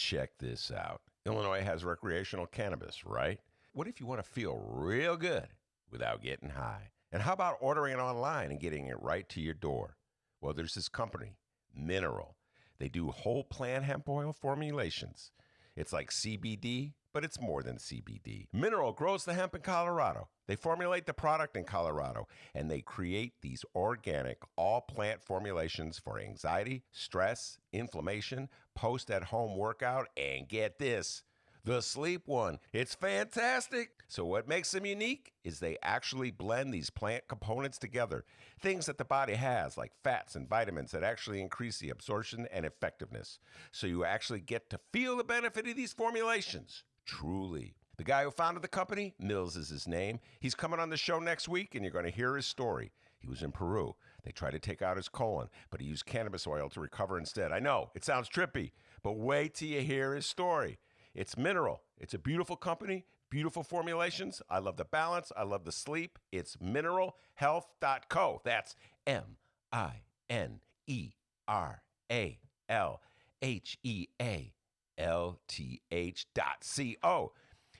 check this out. Illinois has recreational cannabis, right? What if you want to feel real good without getting high? And how about ordering it online and getting it right to your door? Well, there's this company, Mineral. They do whole plant hemp oil formulations. It's like CBD, but it's more than CBD. Mineral grows the hemp in Colorado. They formulate the product in Colorado, and they create these organic, all-plant formulations for anxiety, stress, inflammation, post-at-home workout, and get this, the sleep one. It's fantastic. So what makes them unique is they actually blend these plant components together. Things that the body has, like fats and vitamins, that actually increase the absorption and effectiveness. So you actually get to feel the benefit of these formulations. Truly. The guy who founded the company, Mills is his name. He's coming on the show next week, and you're going to hear his story. He was in Peru. They tried to take out his colon, but he used cannabis oil to recover instead. I know, it sounds trippy, but wait till you hear his story. It's Mineral. It's a beautiful company, beautiful formulations. I love the balance. I love the sleep. It's mineralhealth.co. That's mineralhealthALTH.co.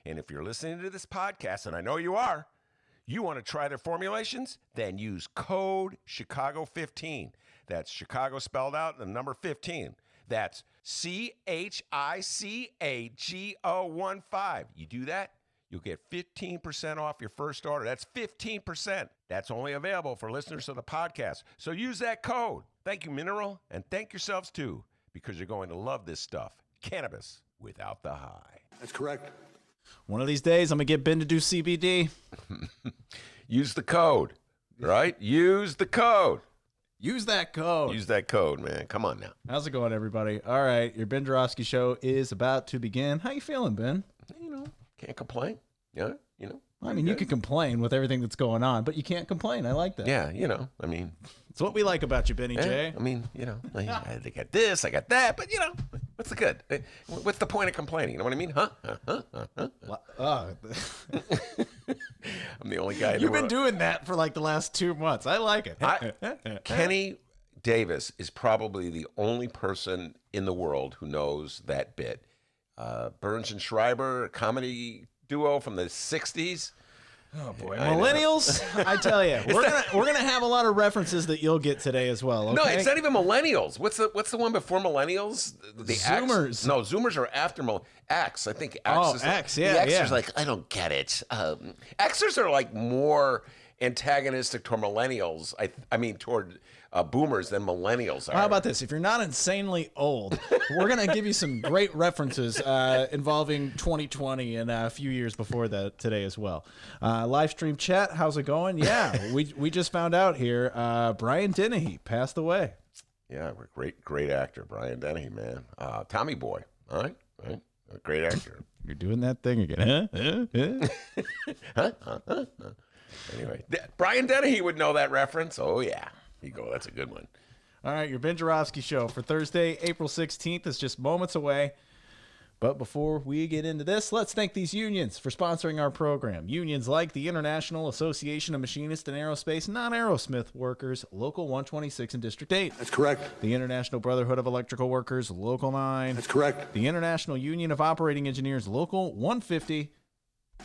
And if you're listening to this podcast, and I know you are, you want to try their formulations? Then use code Chicago15. That's Chicago spelled out and the number 15. That's CHICAGO15. You do that, you'll get 15% off your first order. That's 15%. That's only available for listeners of the podcast. So use that code. Thank you, Mineral, and thank yourselves too, because you're going to love this stuff. Cannabis without the high. That's correct. One of these days, I'm going to get Ben to do CBD. Use the code, right? Use the code. Use that code. Use that code, man. Come on now. How's it going, everybody? All right, your Ben Joravsky show is about to begin. How you feeling, Ben? Can't complain. Yeah, I mean, you can complain with everything that's going on, but you can't complain. I like that. Yeah, I mean. It's what we like about you, Benny J. I mean, I got this, I got that, but, what's the good? What's the point of complaining? You know what I mean? Huh? I'm the only guy. You've been doing that for like the last 2 months. I like it. Kenny Davis is probably the only person in the world who knows that bit. Burns and Schreiber, a comedy duo from the 60s. Oh boy, millennials! I tell you, we're gonna have a lot of references that you'll get today as well. Okay? No, it's not even millennials. What's the one before millennials? The Zoomers. X? No, Zoomers are after X. I think X. Oh, is X. Yeah, the Xers like, I don't get it. Xers are like more antagonistic toward millennials. I mean toward boomers than millennials are. How about this? If you're not insanely old, we're going to give you some great references involving 2020 and a few years before that today as well. Live stream chat, how's it going? Yeah, we just found out here, Brian Dennehy passed away. Yeah, great actor, Brian Dennehy, man. Tommy Boy, all right? A great actor. You're doing that thing again, huh? Anyway, Brian Dennehy would know that reference. Oh, yeah. You go. That's a good one. All right, your Ben Joravsky show for Thursday, April 16th is just moments away. But before we get into this, let's thank these unions for sponsoring our program. Unions like the International Association of Machinists and Aerospace Non-Aerosmith Workers, Local 126 in District 8. That's correct. The International Brotherhood of Electrical Workers, Local 9. That's correct. The International Union of Operating Engineers, Local 150.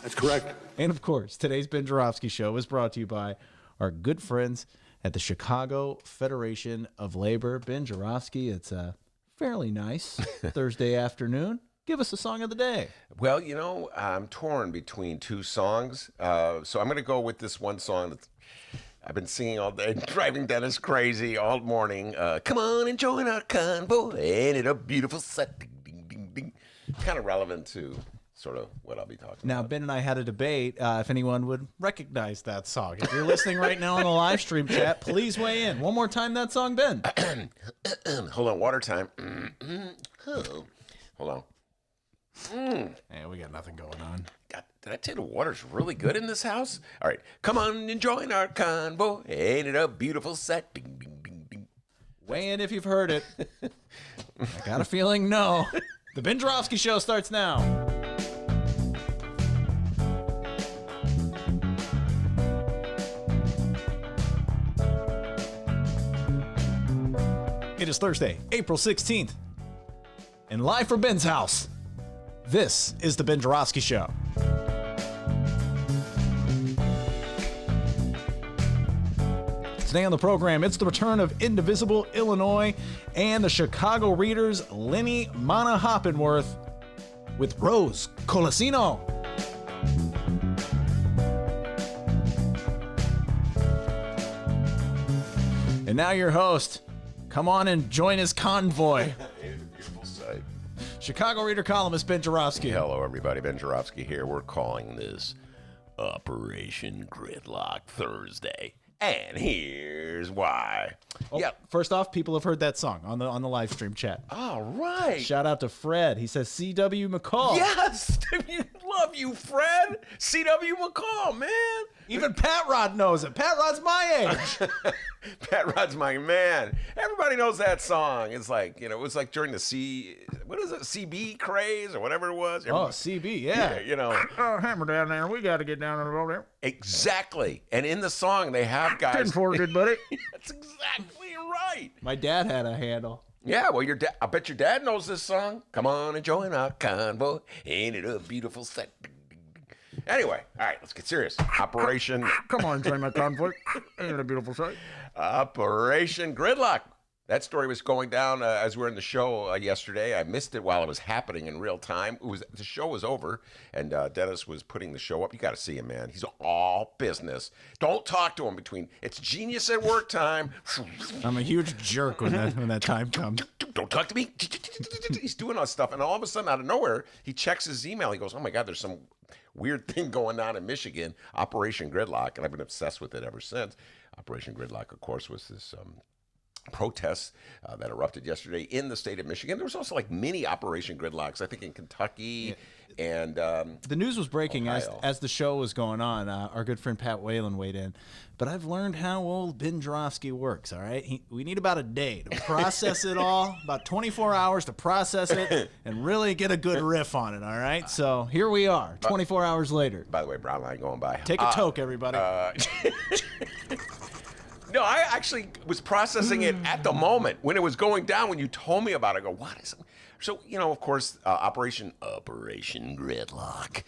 That's correct. And of course, today's Ben Joravsky show is brought to you by our good friends at the Chicago Federation of Labor. Ben Joravsky, it's a fairly nice Thursday afternoon. Give us a song of the day. Well, I'm torn between two songs. So I'm going to go with this one song that I've been singing all day, driving Dennis crazy all morning. Come on and join our convoy. Ain't it a beautiful set? Ding, ding, ding, ding. Kind of relevant to sort of what I'll be talking about. Now, Ben and I had a debate if anyone would recognize that song. If you're listening right now on the live stream chat, please weigh in. One more time that song, Ben. Hold on, water time. Hold on. Hey, we got nothing going on. God, did I tell you the water's really good in this house? All right, come on and join our convoy. Ain't it a beautiful sight? Bing, bing, bing, bing. Weigh in if you've heard it. I got a feeling no. The Ben Joravsky show starts now. It is Thursday, April 16th. And live from Ben's house, this is the Ben Joravsky Show. Today on the program, it's the return of Indivisible, Illinois, and the Chicago Readers' Leni Manaa-Hoppenworth with Rose Colacino. And now your host. Come on and join his convoy. It's a beautiful sight. Chicago Reader columnist Ben Joravsky. Hello, everybody. Ben Joravsky here. We're calling this Operation Gridlock Thursday. And here's why. Oh, yeah. First off, people have heard that song on the live stream chat. All right. Shout out to Fred. He says C.W. McCall. Yes. Love you, Fred. C.W. McCall, man. Even Pat Rod knows it. Pat Rod's my age. Pat Rod's my man. Everybody knows that song. It's like, it was like during the CB craze or whatever it was. Oh, CB, yeah. Oh, hammer down there. We got to get down on the road there. Exactly. And in the song, they have guys. 10-4, good buddy. That's exactly right. My dad had a handle. Yeah, well, I bet your dad knows this song. Come on and join our convoy. Ain't it a beautiful sight? Anyway, all right, let's get serious. Operation. Come on, join my convoy. Ain't it a beautiful sight? Operation Gridlock. That story was going down as we were in the show yesterday. I missed it while it was happening in real time. The show was over, and Dennis was putting the show up. You got to see him, man. He's all business. Don't talk to him between. It's genius at work time. I'm a huge jerk when that time comes. Don't talk to me. He's doing all stuff, and all of a sudden, out of nowhere, he checks his email. He goes, "Oh my God, there's some weird thing going on in Michigan, Operation Gridlock," and I've been obsessed with it ever since. Operation Gridlock, of course, was this protests that erupted yesterday in the state of Michigan. There was also like mini Operation Gridlocks, I think, in Kentucky and the news was breaking Ohio. as the show was going on. Our good friend Pat Whalen weighed in. But I've learned how old Ben Joravsky works, all right? We need about a day to process it all, about 24 hours to process it and really get a good riff on it, all right? So here we are, 24 hours later. By the way, brown line going by. Take a toke, everybody. No, I actually was processing it at the moment when it was going down. When you told me about it, I go, what is it? So, of course, Operation Gridlock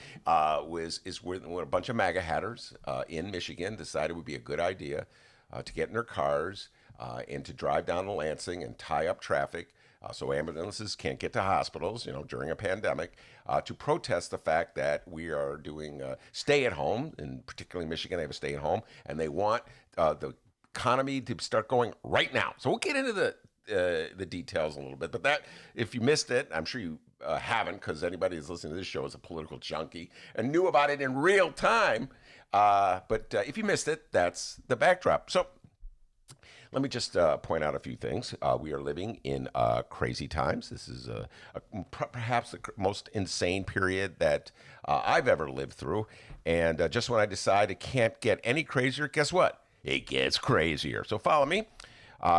is where a bunch of MAGA hatters in Michigan decided it would be a good idea to get in their cars and to drive down to Lansing and tie up traffic so ambulances can't get to hospitals, during a pandemic, to protest the fact that we are doing stay-at-home, and particularly Michigan, they have a stay-at-home, and they want the economy to start going right now. So we'll get into the details a little bit, but that, if you missed it, I'm sure you haven't, because anybody who's listening to this show is a political junkie and knew about it in real time. But if you missed it, that's the backdrop. So let me just point out a few things. We are living in crazy times. This is perhaps the most insane period that I've ever lived through. And just when I decide it can't get any crazier, guess what? It gets crazier. So follow me.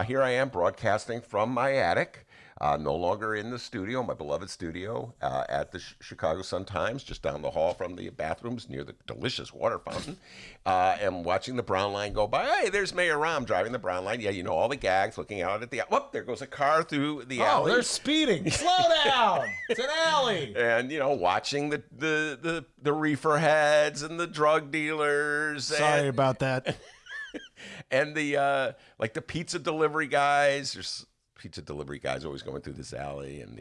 Here I am broadcasting from my attic, no longer in the studio, my beloved studio at the Chicago Sun-Times, just down the hall from the bathrooms near the delicious water fountain, and watching the Brown Line go by. Hey, there's Mayor Rahm driving the Brown Line. Yeah, all the gags, looking out at the... Whoop, there goes a car through the alley. Oh, they're speeding. Slow down. It's an alley. And, watching the reefer heads and the drug dealers. Sorry about that. And the pizza delivery guys. There's pizza delivery guys always going through this alley, and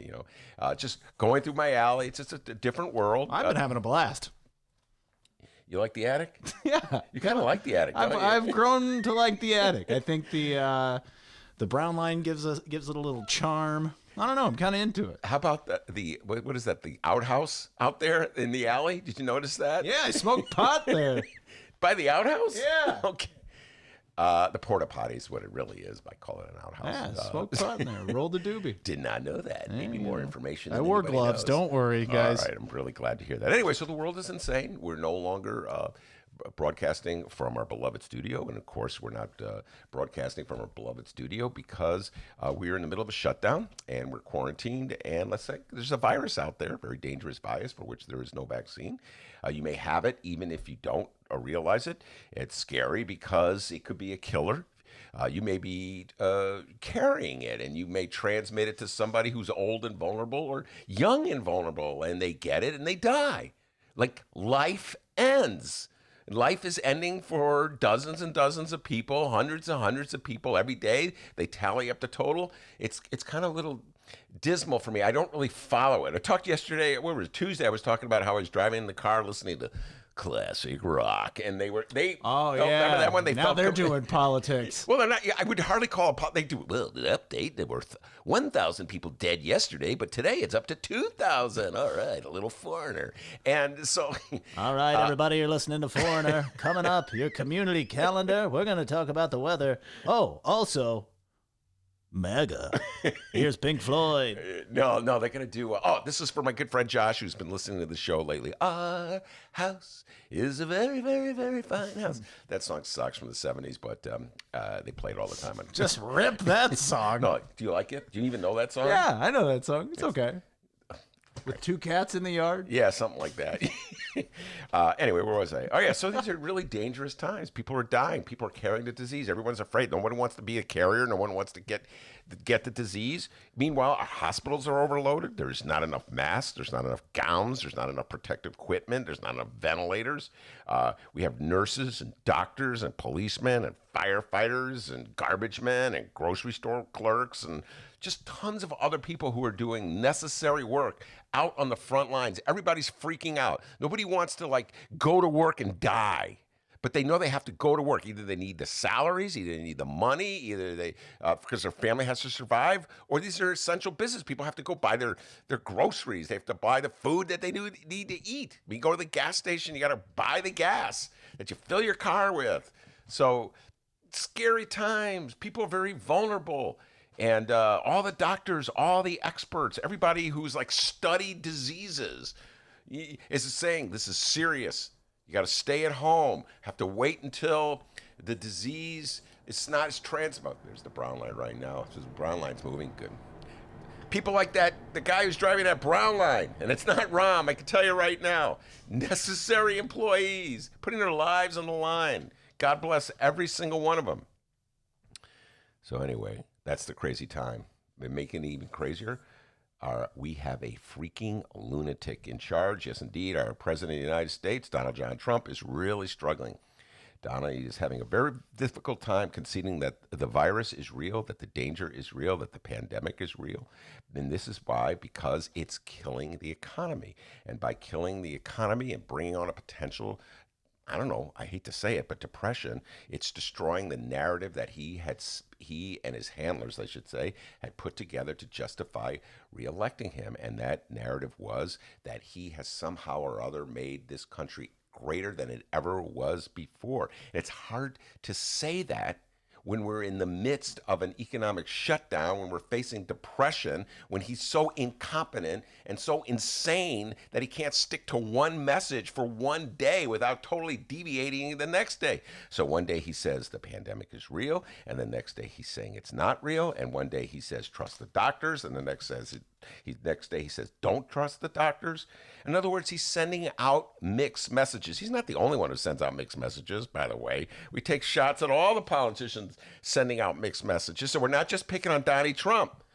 just going through my alley. It's just a different world. I've been having a blast. You like the attic? Yeah, you kind of like the attic. Don't you? I've grown to like the attic. I think the Brown Line gives it a little charm. I don't know. I'm kind of into it. How about what is that? The outhouse out there in the alley? Did you notice that? Yeah, I smoked pot there. By the outhouse? Yeah. Okay. The porta potty is what it really is by calling it an outhouse. Yeah, smoked pot in there. Rolled the doobie. Did not know that. Maybe more information. I wore gloves. Knows. Don't worry, guys. All right, I'm really glad to hear that. Anyway, so the world is insane. We're no longer broadcasting from our beloved studio, and of course, we're not broadcasting from our beloved studio because we're in the middle of a shutdown and we're quarantined. And let's say there's a virus out there, a very dangerous virus for which there is no vaccine. You may have it even if you don't realize it. It's scary because it could be a killer. You may be carrying it, and you may transmit it to somebody who's old and vulnerable or young and vulnerable, and they get it and they die. Like, life ends. Life is ending for dozens and dozens of people, hundreds and hundreds of people every day. They tally up the total. It's kind of a little dismal for me. I don't really follow it. I talked yesterday, what was it, Tuesday, I was talking about how I was driving in the car listening to classic rock, and they remember that one? Now they're doing politics. Well, they're not. I would hardly call it. They do. Well, the update. There were 1,000 people dead yesterday, but today it's up to 2,000. All right, a little foreigner, and so. All right, everybody, you're listening to Foreigner. Coming up, your community calendar. We're going to talk about the weather. Oh, also. MAGA. Here's Pink Floyd. No, they're going to do... this is for my good friend Josh, who's been listening to the show lately. Our house is a very, very, very fine house. That song sucks from the 70s, but they play it all the time. Just rip that song. No, do you like it? Do you even know that song? Yeah, I know that song. It's okay. With 2 cats in the yard? Yeah, something like that. Anyway, where was I? Oh, yeah, so these are really dangerous times. People are dying. People are carrying the disease. Everyone's afraid. No one wants to be a carrier. No one wants to get the disease. Meanwhile, our hospitals are overloaded. There's not enough masks. There's not enough gowns. There's not enough protective equipment. There's not enough ventilators. We have nurses and doctors and policemen and firefighters and garbage men and grocery store clerks and just tons of other people who are doing necessary work out on the front lines. Everybody's freaking out. Nobody wants to go to work and die, but they know they have to go to work. Either they need the salaries, either they need the money, either they because their family has to survive, or these are essential business. People have to go buy their groceries. They have to buy the food that they need to eat. When you go to the gas station, you got to buy the gas that you fill your car with. So scary times. People are very vulnerable. And all the doctors, all the experts, everybody who's studied diseases is saying this is serious. You got to stay at home. Have to wait until the disease is not as transmissible. There's the brown line right now. The brown line's moving good. People like that, the guy who's driving that brown line, and it's not Rom, I can tell you right now. Necessary employees putting their lives on the line. God bless every single one of them. So anyway, that's the crazy time. But making it even crazier, we have a freaking lunatic in charge. Yes, indeed, our president of the United States, Donald John Trump, is really struggling. Donald is having a very difficult time conceding that the virus is real, that the danger is real, that the pandemic is real. And this is why, because it's killing the economy. And by killing the economy and bringing on a potential, I don't know, I hate to say it, but depression, it's destroying the narrative that he and his handlers, I should say, had put together to justify reelecting him. And that narrative was that he has somehow or other made this country greater than it ever was before. It's hard to say that when we're in the midst of an economic shutdown, when we're facing depression, when he's so incompetent and so insane that he can't stick to one message for one day without totally deviating the next day. So one day he says the pandemic is real, and the next day he's saying it's not real, and one day he says trust the doctors, and the next day he says don't trust the doctors. In other words, he's sending out mixed messages. He's not the only one who sends out mixed messages, by the way. We take shots at all the politicians sending out mixed messages. So we're not just picking on Donnie Trump.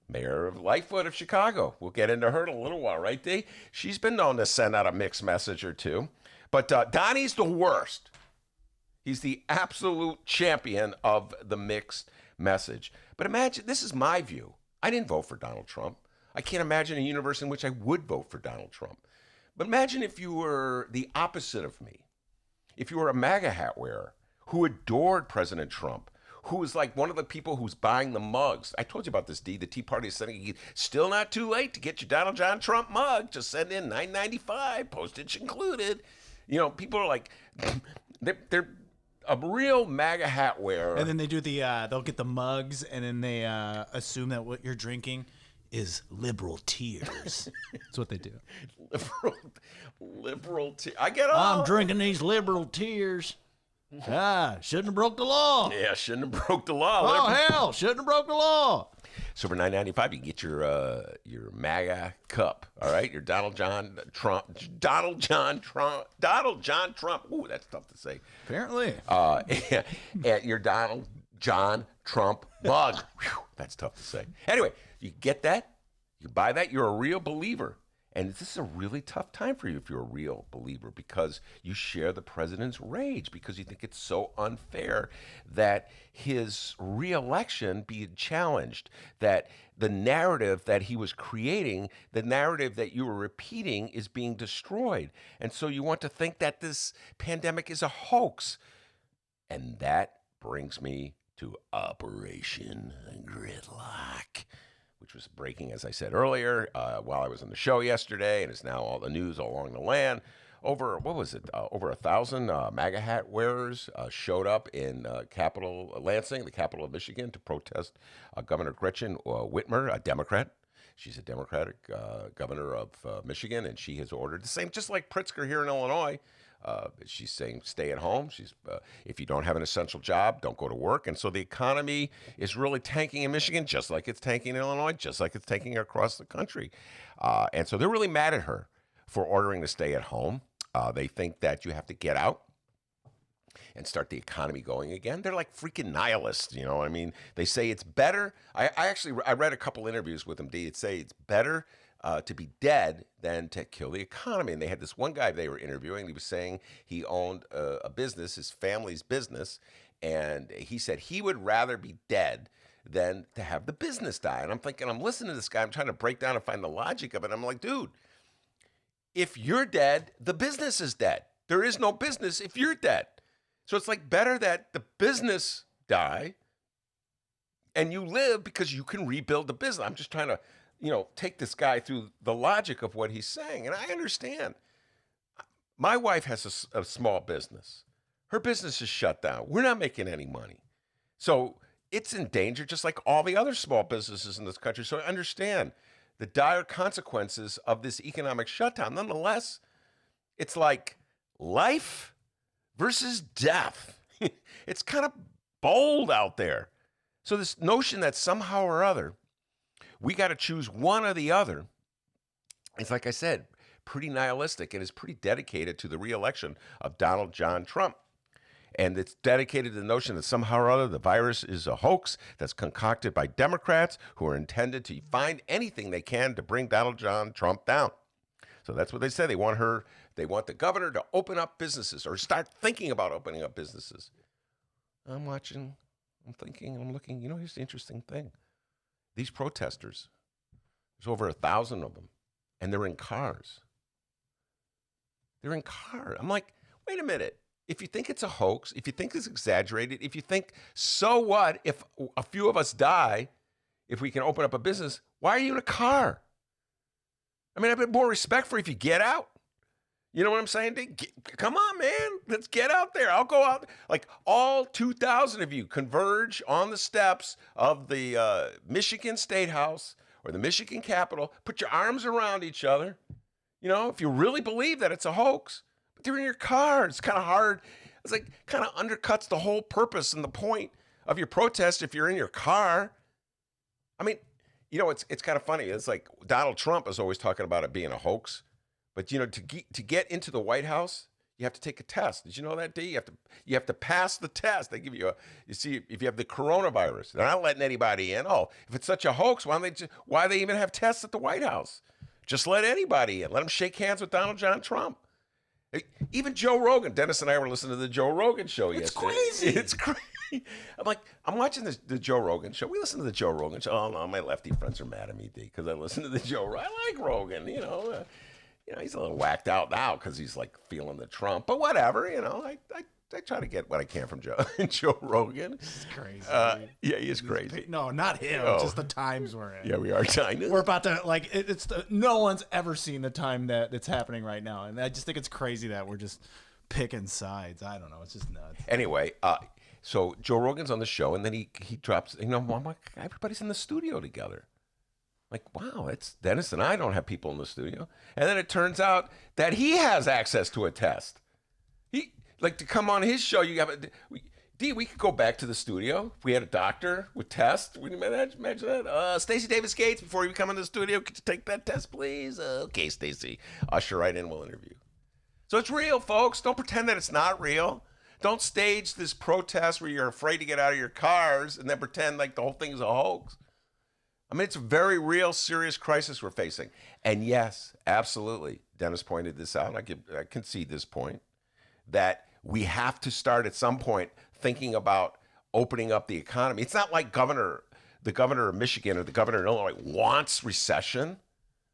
Mayor of Lightfoot of Chicago. We'll get into her in a little while, right, Dee? She's been known to send out a mixed message or two. But Donnie's the worst. He's the absolute champion of the mixed message. But imagine, this is my view. I didn't vote for Donald Trump. I can't imagine a universe in which I would vote for Donald Trump. But imagine if you were the opposite of me. If you were a MAGA hat wearer who adored President Trump, who was like one of the people who's buying the mugs. I told you about this, Dee. The Tea Party is sending, still not too late to get your Donald John Trump mug. Just send in $9.95, postage included. You know, people are like, they're a real MAGA hat wearer. And then they do they'll get the mugs, and then they assume that what you're drinking is liberal tears. That's what they do. Liberal tears. I get all. I'm drinking these liberal tears. Shouldn't have broke the law. Yeah, shouldn't have broke the law. Oh, hell, shouldn't have broke the law. So for $9.95, you can get your MAGA cup, all right? Your Donald John Trump. Ooh, that's tough to say. Apparently. And your Donald John Trump mug. Whew, that's tough to say. Anyway, you get that? You buy that? You're a real believer. And this is a really tough time for you if you're a real believer, because you share the president's rage, because you think it's so unfair that his reelection be challenged, that the narrative that he was creating, the narrative that you were repeating, is being destroyed. And so you want to think that this pandemic is a hoax. And that brings me to Operation Gridlock, which was breaking, as I said earlier, while I was on the show yesterday, and is now all the news all along the land. Over 1,000 MAGA hat wearers showed up in Lansing, the capital of Michigan, to protest Governor Gretchen Whitmer, a Democrat. She's a Democratic governor of Michigan, and she has ordered the same, just like Pritzker here in Illinois. She's saying stay at home. If you don't have an essential job, don't go to work. And so the economy is really tanking in Michigan, just like it's tanking in Illinois, just like it's tanking across the country. And so they're really mad at her for ordering to stay at home. They think that you have to get out and start the economy going again. They're like freaking nihilists, you know what I mean? They say it's better. I read a couple interviews with them. They'd say it's better to be dead than to kill the economy. And they had this one guy they were interviewing. He was saying he owned a business, his family's business, and he said he would rather be dead than to have the business die. And I'm thinking, I'm listening to this guy, I'm trying to break down and find the logic of it. I'm like, dude, if you're dead, the business is dead. There is no business if you're dead. So it's like better that the business die and you live, because you can rebuild the business. I'm just trying to, take this guy through the logic of what he's saying. And I understand. My wife has a small business. Her business is shut down. We're not making any money. So it's in danger, just like all the other small businesses in this country. So I understand the dire consequences of this economic shutdown. Nonetheless, it's like life versus death. It's kind of bold out there. So this notion that somehow or other we got to choose one or the other, it's like I said, pretty nihilistic, and is pretty dedicated to the reelection of Donald John Trump. And it's dedicated to the notion that somehow or other the virus is a hoax that's concocted by Democrats who are intended to find anything they can to bring Donald John Trump down. So that's what they said. They want the governor to open up businesses, or start thinking about opening up businesses. I'm watching, I'm thinking, I'm looking. Here's the interesting thing. These protesters, there's over 1,000 of them, and they're in cars. They're in cars. I'm like, wait a minute. If you think it's a hoax, if you think it's exaggerated, if you think, so what if a few of us die, if we can open up a business, why are you in a car? I mean, I have more respect for if you get out. You know what I'm saying? Come on, man. Let's get out there. I'll go out. Like all 2,000 of you converge on the steps of the Michigan State House or the Michigan Capitol. Put your arms around each other. If you really believe that it's a hoax. But they're in your car. It's kind of hard. It's like kind of undercuts the whole purpose and the point of your protest if you're in your car. I mean, it's kind of funny. It's like Donald Trump is always talking about it being a hoax. But, to get into the White House, you have to take a test. Did you know that, D? You have to pass the test. They give you see, if you have the coronavirus, they're not letting anybody in. Oh, if it's such a hoax, why do they even have tests at the White House? Just let anybody in. Let them shake hands with Donald John Trump. Even Joe Rogan. Dennis and I were listening to the Joe Rogan show yesterday. It's crazy. I'm watching the Joe Rogan show. We listen to the Joe Rogan show. Oh, no, my lefty friends are mad at me, D, because I listen to the Joe Rogan. I like Rogan, he's a little whacked out now because he's like feeling the Trump, but whatever, I try to get what I can from Joe Rogan. It's crazy. Yeah, he is crazy. No, not him. Oh. Just the times we're in. Yeah, we are trying. We're about to no one's ever seen the time that it's happening right now, and I just think it's crazy that we're just picking sides. I don't know. It's just nuts. Anyway, so Joe Rogan's on the show, and then he drops. I'm like, everybody's in the studio together. Like, wow, it's Dennis and I don't have people in the studio. And then it turns out that he has access to a test. To come on his show, you have we could go back to the studio. If we had a doctor with tests, would you imagine that? Stacey Davis Gates, before you come in the studio, could you take that test, please? Okay, Stacey. Usher right in, we'll interview. So it's real, folks. Don't pretend that it's not real. Don't stage this protest where you're afraid to get out of your cars and then pretend like the whole thing is a hoax. I mean, it's a very real, serious crisis we're facing. And yes, absolutely, Dennis pointed this out, and I concede this point, that we have to start at some point thinking about opening up the economy. It's not like the governor of Michigan or the governor of Illinois wants recession.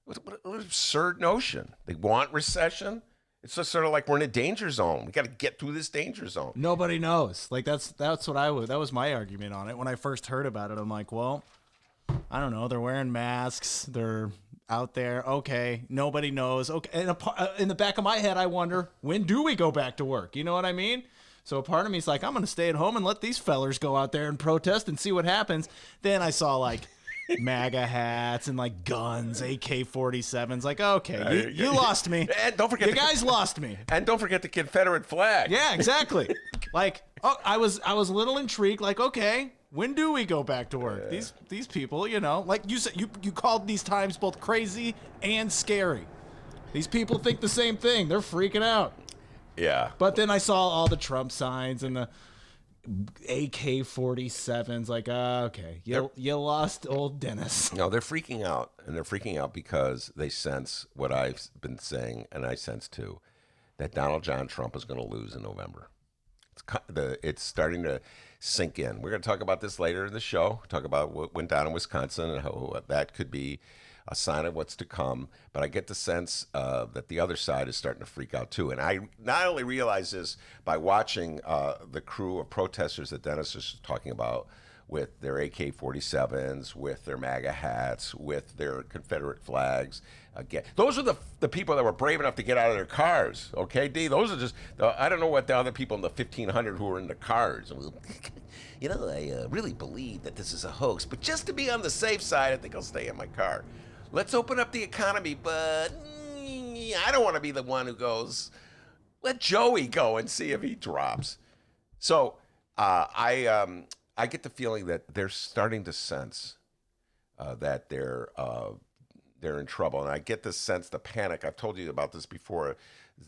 What an absurd notion. They want recession? It's just sort of like we're in a danger zone. We got to get through this danger zone. Nobody knows. Like that's what that was my argument on it when I first heard about it. I'm like, well, I don't know. They're wearing masks. They're out there. Okay. Nobody knows. Okay. And in the back of my head, I wonder, when do we go back to work? You know what I mean? So a part of me is like, I'm going to stay at home and let these fellers go out there and protest and see what happens. Then I saw like MAGA hats and like guns, AK-47s. Like, okay, you lost me. And don't forget, you guys lost me. And don't forget the Confederate flag. Yeah, exactly. Like, I was a little intrigued. Like, okay, when do we go back to work? These people, you know, like you said, you called these times both crazy and scary. These people think the same thing. They're freaking out. Yeah. But then I saw all the Trump signs and the AK-47s. Like, okay, you lost old Dennis. No, they're freaking out, and they're freaking out because they sense what I've been saying, and I sense too, that Donald John Trump is going to lose in November. It's starting to sink in. We're going to talk about this later in the show. Talk about what went down in Wisconsin and how that could be a sign of what's to come. But I get the sense that the other side is starting to freak out too. And I not only realize this by watching the crew of protesters that Dennis is talking about with their AK-47s, with their MAGA hats, with their Confederate flags. Again, those are the people that were brave enough to get out of their cars. Okay, D. Those are just I don't know what the other people in the 1,500 who were in the cars. You know, I really believe that this is a hoax, but just to be on the safe side, I think I'll stay in my car. Let's open up the economy, but I don't want to be the one who goes, let Joey go and see if he drops. So I get the feeling that they're starting to sense that they're in trouble. And I get this sense, the panic. I've told you about this before.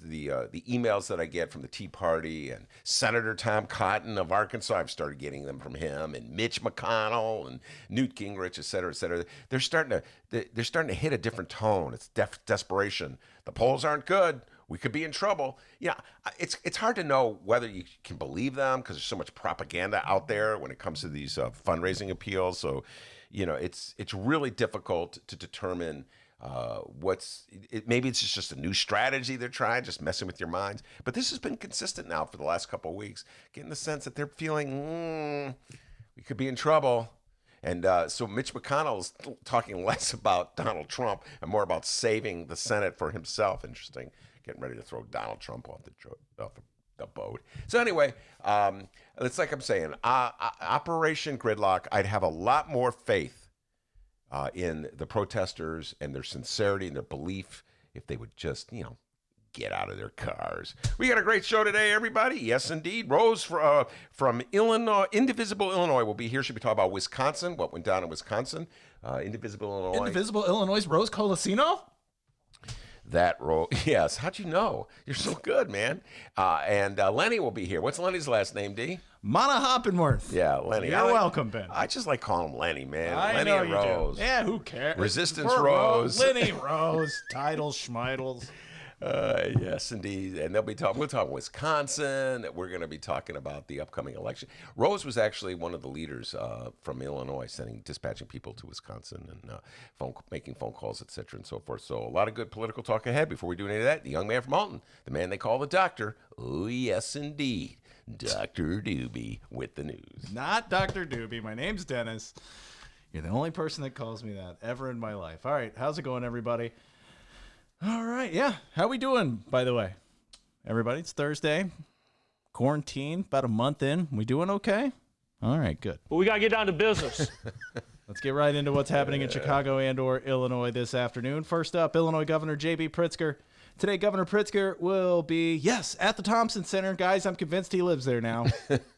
The emails that I get from the Tea Party and Senator Tom Cotton of Arkansas, I've started getting them from him, and Mitch McConnell and Newt Gingrich, et cetera, et cetera. They're starting to hit a different tone. It's desperation. The polls aren't good. We could be in trouble. Yeah, it's hard to know whether you can believe them because there's so much propaganda out there when it comes to these fundraising appeals. So, you know, it's really difficult to determine maybe it's just a new strategy they're trying, just messing with your minds. But this has been consistent now for the last couple of weeks, getting the sense that they're feeling we could be in trouble. And so Mitch McConnell's talking less about Donald Trump and more about saving the Senate for himself. Interesting, getting ready to throw Donald Trump off the boat. So anyway, it's like I'm saying, Operation Gridlock, I'd have a lot more faith in the protesters and their sincerity and their belief if they would just, get out of their cars. We got a great show today, everybody. Yes, indeed. Rose from Illinois, Indivisible, Illinois will be here. She'll be talking about Wisconsin, what went down in Wisconsin. Indivisible, Illinois. Indivisible, Illinois, Rose Colacino? That role, yes. How'd you know? You're so good, man. And Leni will be here. What's Leni's last name, D? Manaa-Hoppenworth. Yeah, Leni. You're welcome, Ben. I just like calling him Leni, man. I Leni know and you Rose. do. Yeah, who cares? Resistance Rose. Leni Rose. Titles, schmeidles. Yes, indeed. And we'll talk Wisconsin. We're going to be talking about the upcoming election. Rose was actually one of the leaders from Illinois, dispatching people to Wisconsin and making phone calls, et cetera, and so forth. So a lot of good political talk ahead. Before we do any of that, the young man from Alton, the man they call the doctor. Oh, yes, indeed. Dr. Doobie with the news. Not Dr. Doobie. My name's Dennis. You're the only person that calls me that ever in my life. All right. How's it going, everybody? All right. Yeah. How we doing, by the way? Everybody, it's Thursday. Quarantine, about a month in. We doing okay? All right, good. But we got to get down to business. Let's get right into what's happening in Chicago and or Illinois this afternoon. First up, Illinois Governor J.B. Pritzker. Today, Governor Pritzker will be, at the Thompson Center. Guys, I'm convinced he lives there now.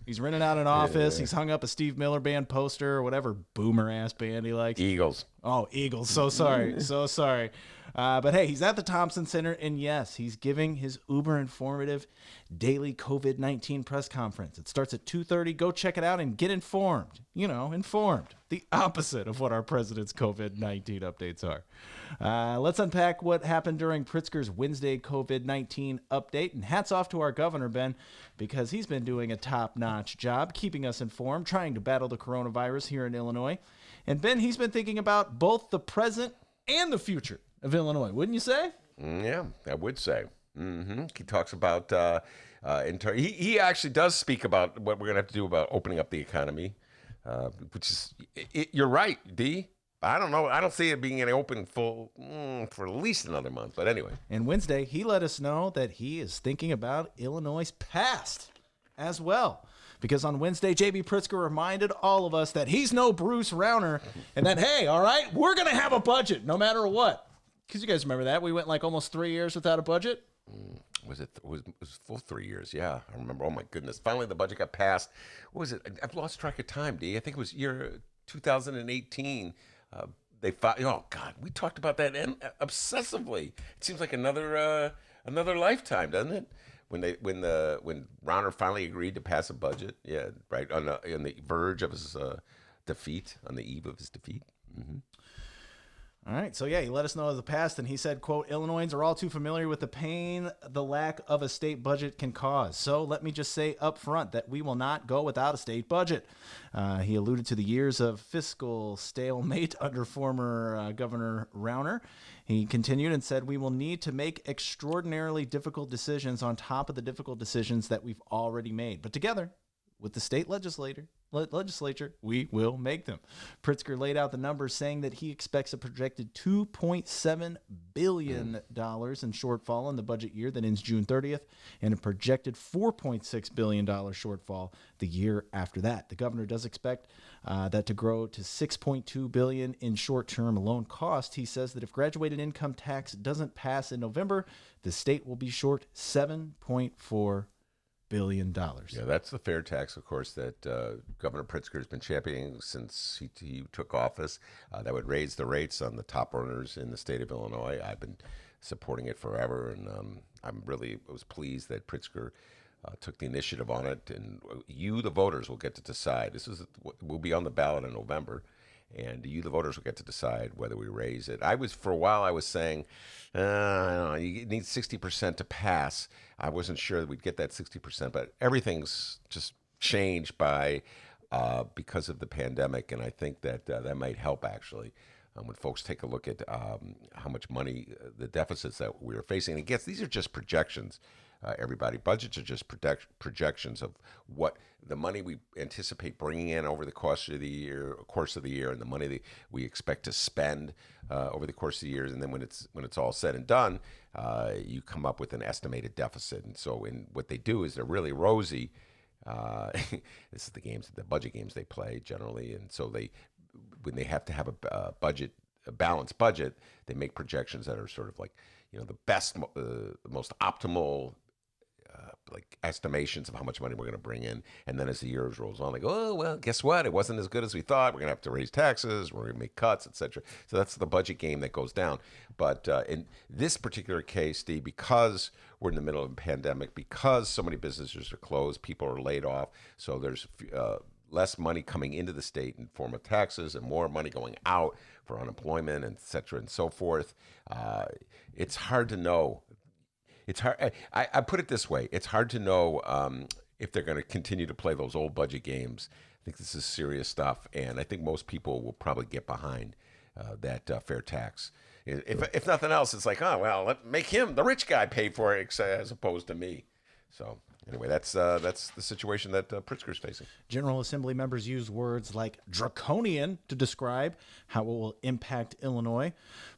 He's renting out an office. He's hung up a Steve Miller Band poster or whatever boomer-ass band he likes. Eagles. Oh, Eagles. So sorry. So sorry. But hey, he's at the Thompson Center, and yes, he's giving his uber informative daily COVID-19 press conference. It starts at 2:30. Go check it out and get informed. Informed. The opposite of what our president's COVID-19 updates are. Let's unpack what happened during Pritzker's Wednesday COVID-19 update. And hats off to our governor, Ben, because he's been doing a top-notch job keeping us informed, trying to battle the coronavirus here in Illinois. And Ben, he's been thinking about both the present and the future of Illinois, wouldn't you say? Yeah, I would say. He talks about, he actually does speak about what we're going to have to do about opening up the economy, which is, you're right, D. I don't know. I don't see it being open full for at least another month. But anyway. And Wednesday, he let us know that he is thinking about Illinois' past as well. Because on Wednesday, J.B. Pritzker reminded all of us that he's no Bruce Rauner and that, hey, all right, we're going to have a budget no matter what. Because you guys remember that. We went like almost 3 years without a budget. It was full 3 years. Yeah, I remember. Oh, my goodness. Finally, the budget got passed. What was it? I've lost track of time, D. I think it was year 2018. They filed. Oh, God. We talked about that obsessively. It seems like another lifetime, doesn't it? When Rauner finally agreed to pass a budget, yeah, right on the verge of his defeat, on the eve of his defeat. Mm-hmm. All right, so yeah, he let us know of the past, and he said, quote, Illinoisans are all too familiar with the pain the lack of a state budget can cause. So let me just say up front that we will not go without a state budget. He alluded to the years of fiscal stalemate under former Governor Rauner. He continued and said, we will need to make extraordinarily difficult decisions on top of the difficult decisions that we've already made. But together, with the state legislature, we will make them. Pritzker laid out the numbers, saying that he expects a projected $2.7 billion in shortfall in the budget year that ends June 30th, and a projected $4.6 billion shortfall the year after that. The governor does expect that to grow to $6.2 billion in short-term loan cost. He says that if graduated income tax doesn't pass in November, the state will be short $7.4 billion. Yeah, that's the fair tax, of course, that Governor Pritzker has been championing since he took office. That would raise the rates on the top earners in the state of Illinois. I've been supporting it forever, and I was pleased that Pritzker took the initiative on it. And you, the voters, will get to decide. Will be on the ballot in November. And you, the voters, will get to decide whether we raise it. For a while, I was saying, I don't know, you need 60% to pass. I wasn't sure that we'd get that 60%, but everything's just changed because of the pandemic, and I think that that might help, actually, when folks take a look at how much money, the deficits that we are facing. And these are just projections. Everybody, budgets are just projections of what the money we anticipate bringing in over the course of the year, and the money that we expect to spend over the course of the years. And then when it's all said and done, you come up with an estimated deficit. And so, what they do is they're really rosy. This is the budget games they play generally, and so when they have to have a balanced budget, they make projections that are sort of like, the best, the most optimal, like estimations of how much money we're going to bring in. And then as the years rolls on, they go, oh, well, guess what? It wasn't as good as we thought. We're going to have to raise taxes. We're going to make cuts, etc. So that's the budget game that goes down. But in this particular case, Steve, because we're in the middle of a pandemic, because so many businesses are closed, people are laid off, so there's less money coming into the state in form of taxes and more money going out for unemployment, and et cetera, and so forth. It's hard to know. It's hard. I put it this way. It's hard to know if they're going to continue to play those old budget games. I think this is serious stuff, and I think most people will probably get behind that fair tax. If nothing else, it's like, oh, well, make him, the rich guy, pay for it as opposed to me. So anyway, that's the situation that Pritzker's facing. General Assembly members use words like draconian to describe how it will impact Illinois.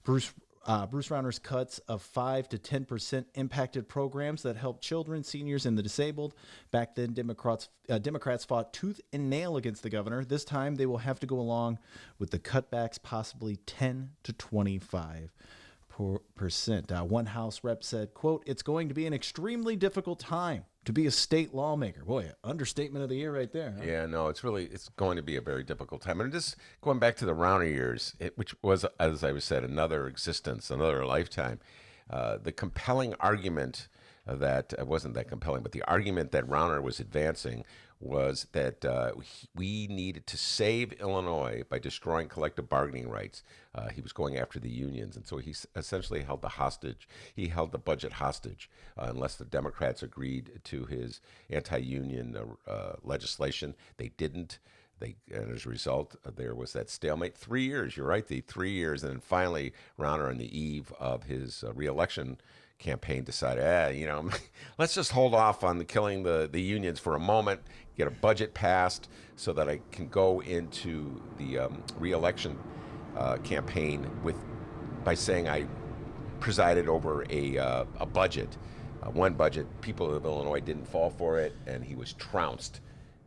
Bruce Rauner's cuts of 5 to 10% impacted programs that help children, seniors, and the disabled. Back then, Democrats fought tooth and nail against the governor. This time, they will have to go along with the cutbacks, possibly 10 to 25%. One House rep said, quote, it's going to be an extremely difficult time to be a state lawmaker. Boy, understatement of the year right there. Huh? Yeah, no, it's going to be a very difficult time. And just going back to the Rauner years, which was, as I said, another existence, another lifetime. The compelling argument that wasn't that compelling, but the argument that Rauner was advancing was that we needed to save Illinois by destroying collective bargaining rights. He was going after the unions, and so he essentially held the hostage. He held the budget hostage unless the Democrats agreed to his anti-union legislation. They didn't. And as a result, there was that stalemate. 3 years, you're right, the 3 years. And then finally, Rauner, on the eve of his reelection campaign, decided, let's just hold off on killing the unions for a moment, get a budget passed so that I can go into the reelection campaign by saying I presided over a budget, one budget. People of Illinois didn't fall for it, and he was trounced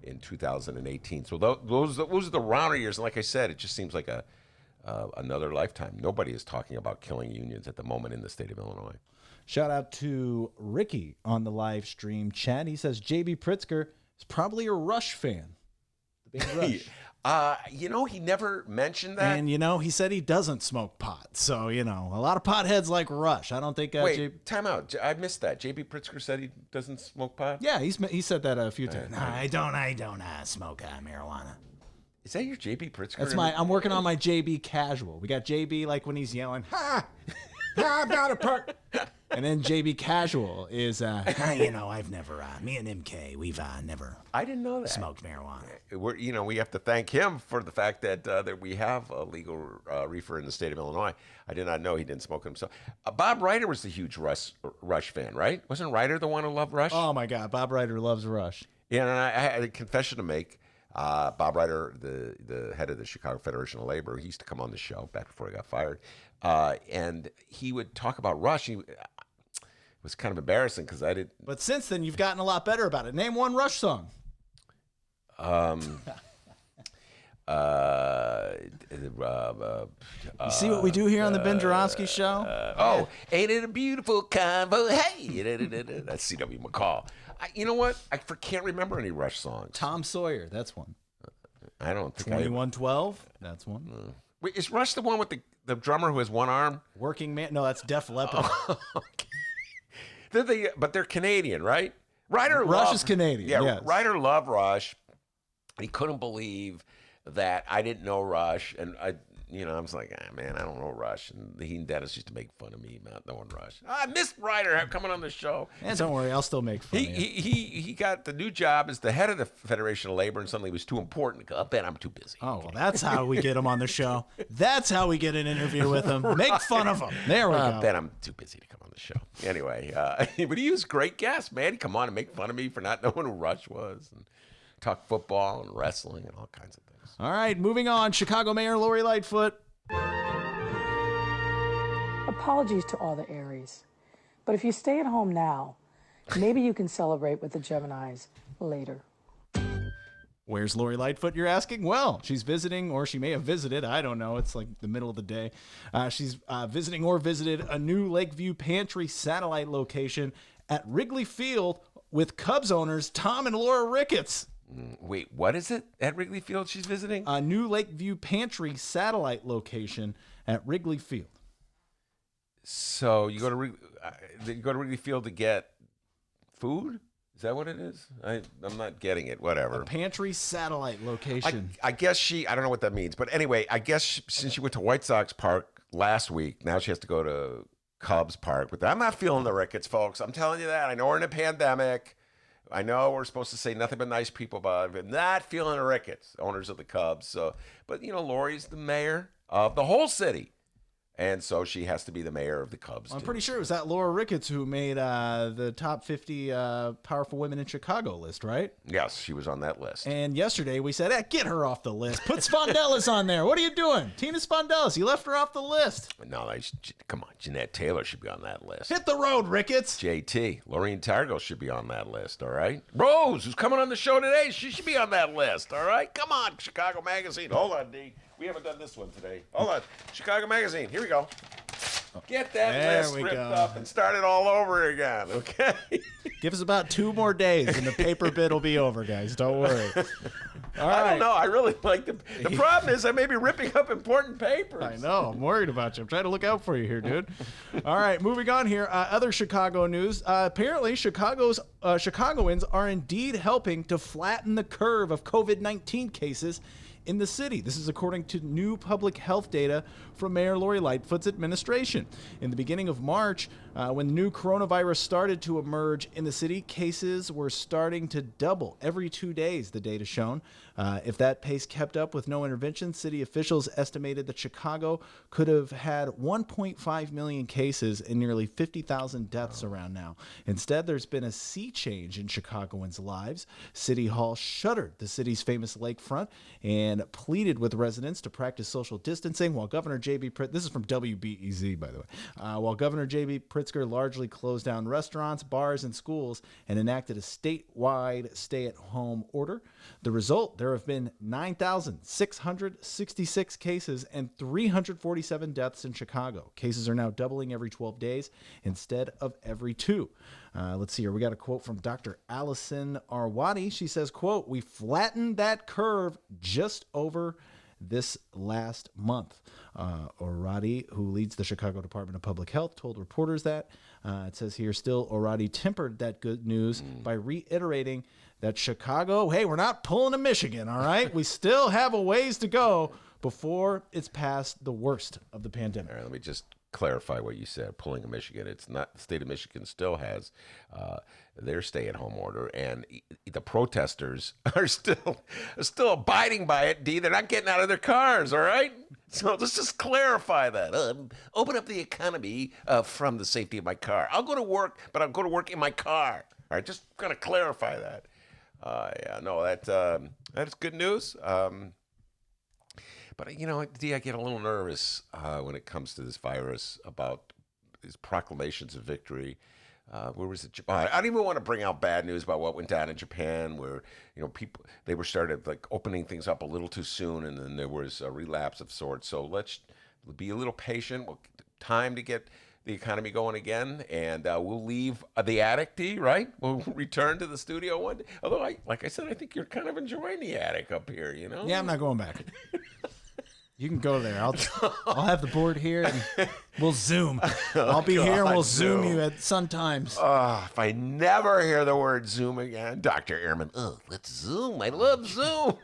in 2018. So those are the Rauner years. And like I said, it just seems like another lifetime. Nobody is talking about killing unions at the moment in the state of Illinois. Shout out to Ricky on the live stream chat. He says J.B. Pritzker is probably a Rush fan. The big Rush. He never mentioned that. And, he said he doesn't smoke pot. So, a lot of potheads like Rush. I don't think... Wait, time out. I missed that. J.B. Pritzker said he doesn't smoke pot? Yeah, he said that a few times. No, I don't smoke marijuana. Is that your J.B. Pritzker? That's I'm working on my J.B. casual. We got J.B. like when he's yelling, ha! I'm down a perk. And then JB Casual is, I've never, me and MK, we've never I didn't know that. Smoked marijuana. We have to thank him for the fact that we have a legal reefer in the state of Illinois. I did not know he didn't smoke himself. Bob Ryder was the huge Rush fan, right? Wasn't Ryder the one who loved Rush? Oh, my God. Bob Ryder loves Rush. Yeah, and I had a confession to make. Bob Ryder, the head of the Chicago Federation of Labor, he used to come on the show back before he got fired. And he would talk about Rush. It was kind of embarrassing because I didn't. But since then, you've gotten a lot better about it. Name one Rush song. You see what we do here on the Ben Joravsky Show? Ain't it a beautiful convo? Hey, that's C.W. McCall. You know what? I can't remember any Rush songs. Tom Sawyer, that's one. I don't think 2112, that's one. Wait, is Rush the one with the drummer who has one arm? Working Man? No, that's Def Leppard. Okay. But they're Canadian, right? Rush is Canadian. Yeah, yes. Ryder loved Rush. He couldn't believe that I didn't know Rush, and I was like, man, I don't know Rush. And he and Dennis used to make fun of me not knowing Rush. I missed Ryder coming on the show. And don't worry, I'll still make fun of you. He got the new job as the head of the Federation of Labor, and suddenly it was too important. I bet I'm too busy. Oh, well, that's how we get him on the show. That's how we get an interview with him. Right. Make fun of him. There we go. I bet I'm too busy to come on the show. Anyway, but he was a great guest, man. He'd come on and make fun of me for not knowing who Rush was, and talk football and wrestling and all kinds of things. All right, moving on. Chicago Mayor Lorie Lightfoot. Apologies to all the Aries, but if you stay at home now, maybe you can celebrate with the Geminis later. Where's Lorie Lightfoot, you're asking? Well, she's visiting, or she may have visited. I don't know. It's like the middle of the day. She's visiting or visited a new Lakeview Pantry satellite location at Wrigley Field with Cubs owners Tom and Laura Ricketts. Wait, what is it at Wrigley Field she's visiting? A new Lakeview Pantry satellite location at Wrigley Field. So you go to Wrigley Field to get food? Is that what it is? I'm not getting it. Whatever. A pantry satellite location. I guess I don't know what that means. But anyway, I guess since she went to White Sox Park last week, now she has to go to Cubs Park. But I'm not feeling the Ricketts, folks. I'm telling you that. I know we're in a pandemic. I know we're supposed to say nothing but nice people about it, but not feeling the Ricketts, owners of the Cubs. So, but Lorie's the mayor of the whole city. And so she has to be the mayor of the Cubs. I'm pretty sure it was that Laura Ricketts who made the top 50 powerful women in Chicago list, right? Yes, she was on that list. And yesterday we said, get her off the list. Put Spondellis on there. What are you doing? Tina Spondellis, you left her off the list. No, come on. Jeanette Taylor should be on that list. Hit the road, Ricketts. JT, Lorene Targo should be on that list, all right? Rose, who's coming on the show today, she should be on that list, all right? Come on, Chicago Magazine. Hold on, D. We haven't done this one today. Hold on. Chicago Magazine. Here we go. Get that There list we ripped go. up and start it all over again, okay? Give us about 2 more days and the paper bid will be over, guys. Don't worry. All I right. don't know. I really like the problem is I may be ripping up important papers. I know. I'm worried about you. I'm trying to look out for you here, dude. All right, moving on here. Other Chicago news. Apparently, Chicagoans are indeed helping to flatten the curve of COVID-19 cases in the city. This is according to new public health data from Mayor Lorie Lightfoot's administration. In the beginning of March, when the new coronavirus started to emerge in the city, cases were starting to double every 2 days, the data shown. If that pace kept up with no intervention, city officials estimated that Chicago could have had 1.5 million cases and nearly 50,000 deaths around now. Instead, there's been a sea change in Chicagoans' lives. City Hall shuttered the city's famous lakefront and pleaded with residents to practice social distancing, while Governor J.B. This is from WBEZ, by the way. While Governor J.B. Pritzker largely closed down restaurants, bars, and schools and enacted a statewide stay-at-home order. The result, there have been 9,666 cases and 347 deaths in Chicago. Cases are now doubling every 12 days instead of every 2. Let's see here. We got a quote from Dr. Allison Arwadi. She says, quote, "We flattened that curve just over this last month." Orati, who leads the Chicago Department of Public Health, told reporters that. It says here, still, Orati tempered that good news by reiterating that Chicago, hey, we're not pulling a Michigan, all right? We still have a ways to go before it's past the worst of the pandemic. All right, let me just clarify what you said. Pulling a Michigan, it's not. The state of Michigan still has their stay-at-home order, and the protesters are still abiding by it. D, they're not getting out of their cars. All right, so let's just clarify that. Open up the economy from the safety of my car. I'll go to work, but I'll go to work in my car. All right, just gotta clarify that. Yeah, no, that's good news. But, you know, D, I get a little nervous when it comes to this virus about these proclamations of victory. Where was it? I don't even want to bring out bad news about what went down in Japan, where, you know, people, they were started like opening things up a little too soon, and then there was a relapse of sorts. So let's be a little patient. Time to get the economy going again, and we'll leave the attic, D, right? We'll return to the studio one day. Although, like I said, I think you're kind of enjoying the attic up here, you know? Yeah, I'm not going back. You can go there. I'll have the board here and we'll Zoom. I'll be here and we'll Zoom you at some times. If I never hear the word Zoom again, Dr. Ehrman, let's Zoom. I love Zoom.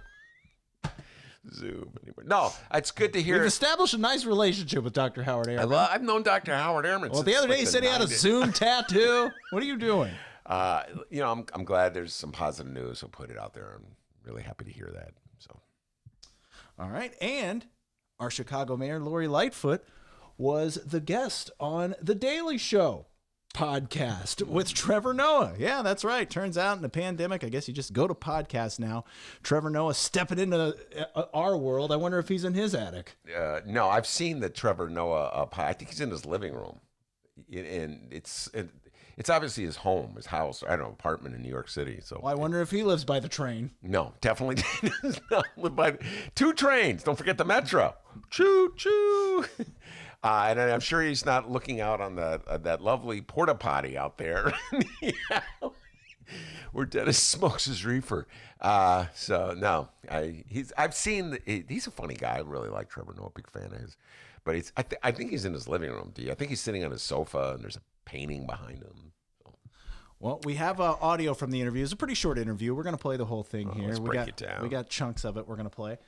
Zoom. Anyway. No, it's good to hear. We've established a nice relationship with Dr. Howard Ehrman. I've known Dr. Howard Ehrman. Well, the other day he said he had a Zoom tattoo. What are you doing? You know, I'm glad there's some positive news. So put it out there. I'm really happy to hear that. So, all right, and our Chicago Mayor Lorie Lightfoot was the guest on The Daily Show podcast with Trevor Noah. Yeah, that's right. Turns out in the pandemic, I guess you just go to podcasts now. Trevor Noah stepping into our world. I wonder if he's in his attic. No, I've seen the Trevor Noah. I think he's in his living room, and it's obviously his home, his house. I don't know, apartment in New York City. So well, I wonder if he lives by the train. No, definitely does not live by 2 trains. Don't forget the metro. Choo choo. And I'm sure he's not looking out on that lovely porta potty out there, where Dennis smokes his reefer. So no, I've seen. He's a funny guy. I really like Trevor Noah, big fan of his. But I think he's in his living room. I think he's sitting on his sofa, and there's a painting behind him. So. Well, we have audio from the interview. It's a pretty short interview. We're going to play the whole thing here. Let's break it down. We got chunks of it we're going to play.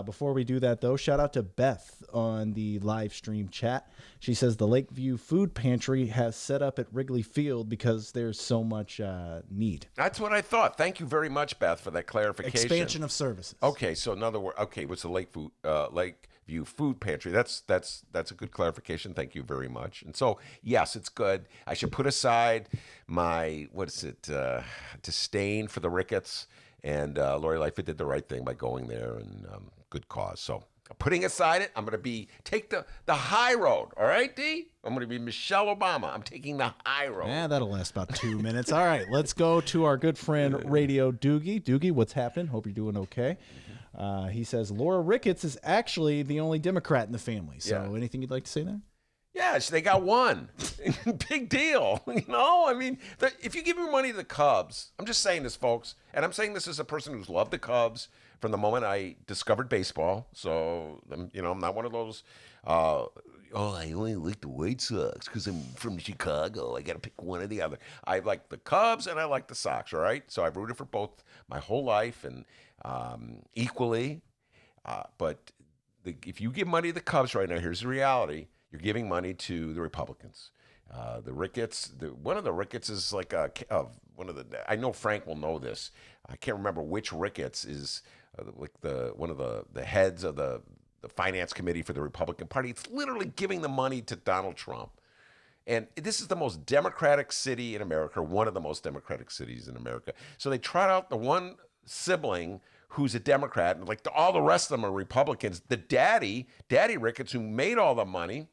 Before we do that, though, shout out to Beth on the live stream chat. She says the Lakeview Food Pantry has set up at Wrigley Field because there's so much need. That's what I thought. Thank you very much, Beth, for that clarification. Expansion of services. Okay, so in other words, what's the Lakeview Food Pantry? That's a good clarification. Thank you very much. And so, yes, it's good. I should put aside my disdain for the rickets. And Lorie Lightfoot did the right thing by going there, and good cause. So putting aside it, I'm going to take the high road. All right, D? I'm going to be Michelle Obama. I'm taking the high road. Yeah, that'll last about 2 minutes. All right, let's go to our good friend Radio Doogie. Doogie, what's happening? Hope you're doing okay. He says Laura Ricketts is actually the only Democrat in the family. So anything you'd like to say there? Yes, they got one. Big deal. You know, I mean, if you give your money to the Cubs, I'm just saying this, folks, and I'm saying this as a person who's loved the Cubs from the moment I discovered baseball. So, you know, I'm not one of those, I only like the White Sox because I'm from Chicago. I got to pick one or the other. I like the Cubs and I like the Sox, all right? So I've rooted for both my whole life and equally. But if you give money to the Cubs right now, here's the reality. You're giving money to the Republicans. The Ricketts, one of the Ricketts is like I know Frank will know this. I can't remember which Ricketts is like one of the heads of the finance committee for the Republican Party. It's literally giving the money to Donald Trump. And this is the most democratic city in America, one of the most democratic cities in America. So they trot out the one sibling who's a Democrat, and like all the rest of them are Republicans. The Daddy Ricketts, who made all the money,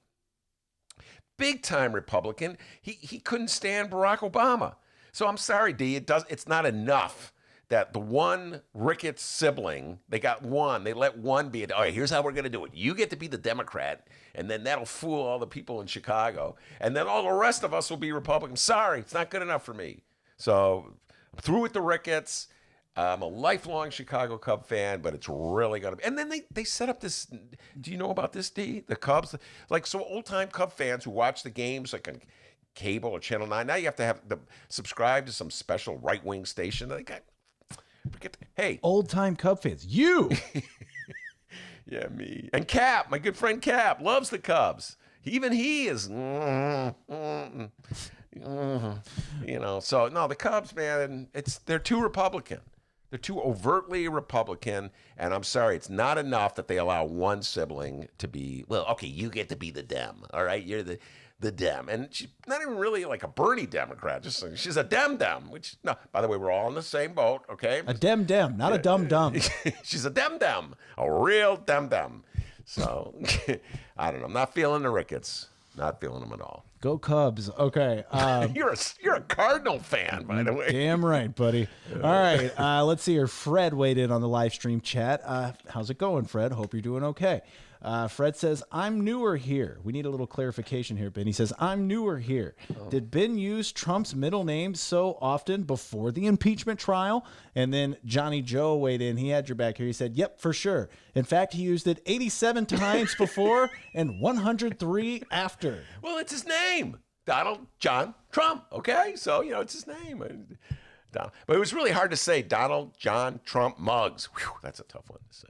big time Republican. He couldn't stand Barack Obama. So I'm sorry, D. It's not enough that the one Ricketts sibling, they got one. They let one be. All right, here's how we're going to do it. You get to be the Democrat, and then that'll fool all the people in Chicago, and then all the rest of us will be Republicans. Sorry, it's not good enough for me. So I'm through with the Ricketts. I'm a lifelong Chicago Cub fan, but it's really going to be. And then they set up this. Do you know about this, D? The Cubs? Like, so old-time Cub fans who watch the games like on cable or Channel 9, now you have to subscribe to some special right-wing station. Hey. Old-time Cub fans. You! Yeah, me. And Cap, my good friend Cap, loves the Cubs. Even he is... You know, so, no, the Cubs, man, they're too Republican. They're too overtly Republican, and I'm sorry, it's not enough that they allow one sibling to be, well, okay, you get to be the Dem, all right? You're the Dem. And she's not even really like a Bernie Democrat, she's a Dem, which, no, by the way, we're all in the same boat, okay? A Dem, not a dum-dum. She's a Dem, a real Dem. So, I don't know, I'm not feeling the Ricketts. Not feeling them at all. Go Cubs. Okay. You're a Cardinal fan, by the way. Damn right, buddy. All right. Let's see here. Fred weighed in on the live stream chat. How's it going, Fred? Hope you're doing okay. Fred says, I'm newer here. We need a little clarification here, Ben. He says, I'm newer here. Oh. Did Ben use Trump's middle name so often before the impeachment trial? And then Johnny Joe weighed in. He had your back here. He said, yep, for sure. In fact, he used it 87 times before and 103 after. Well, it's his name. Donald John Trump. Okay? So, you know, it's his name. But it was really hard to say Donald John Trump Muggs. Whew, that's a tough one to say.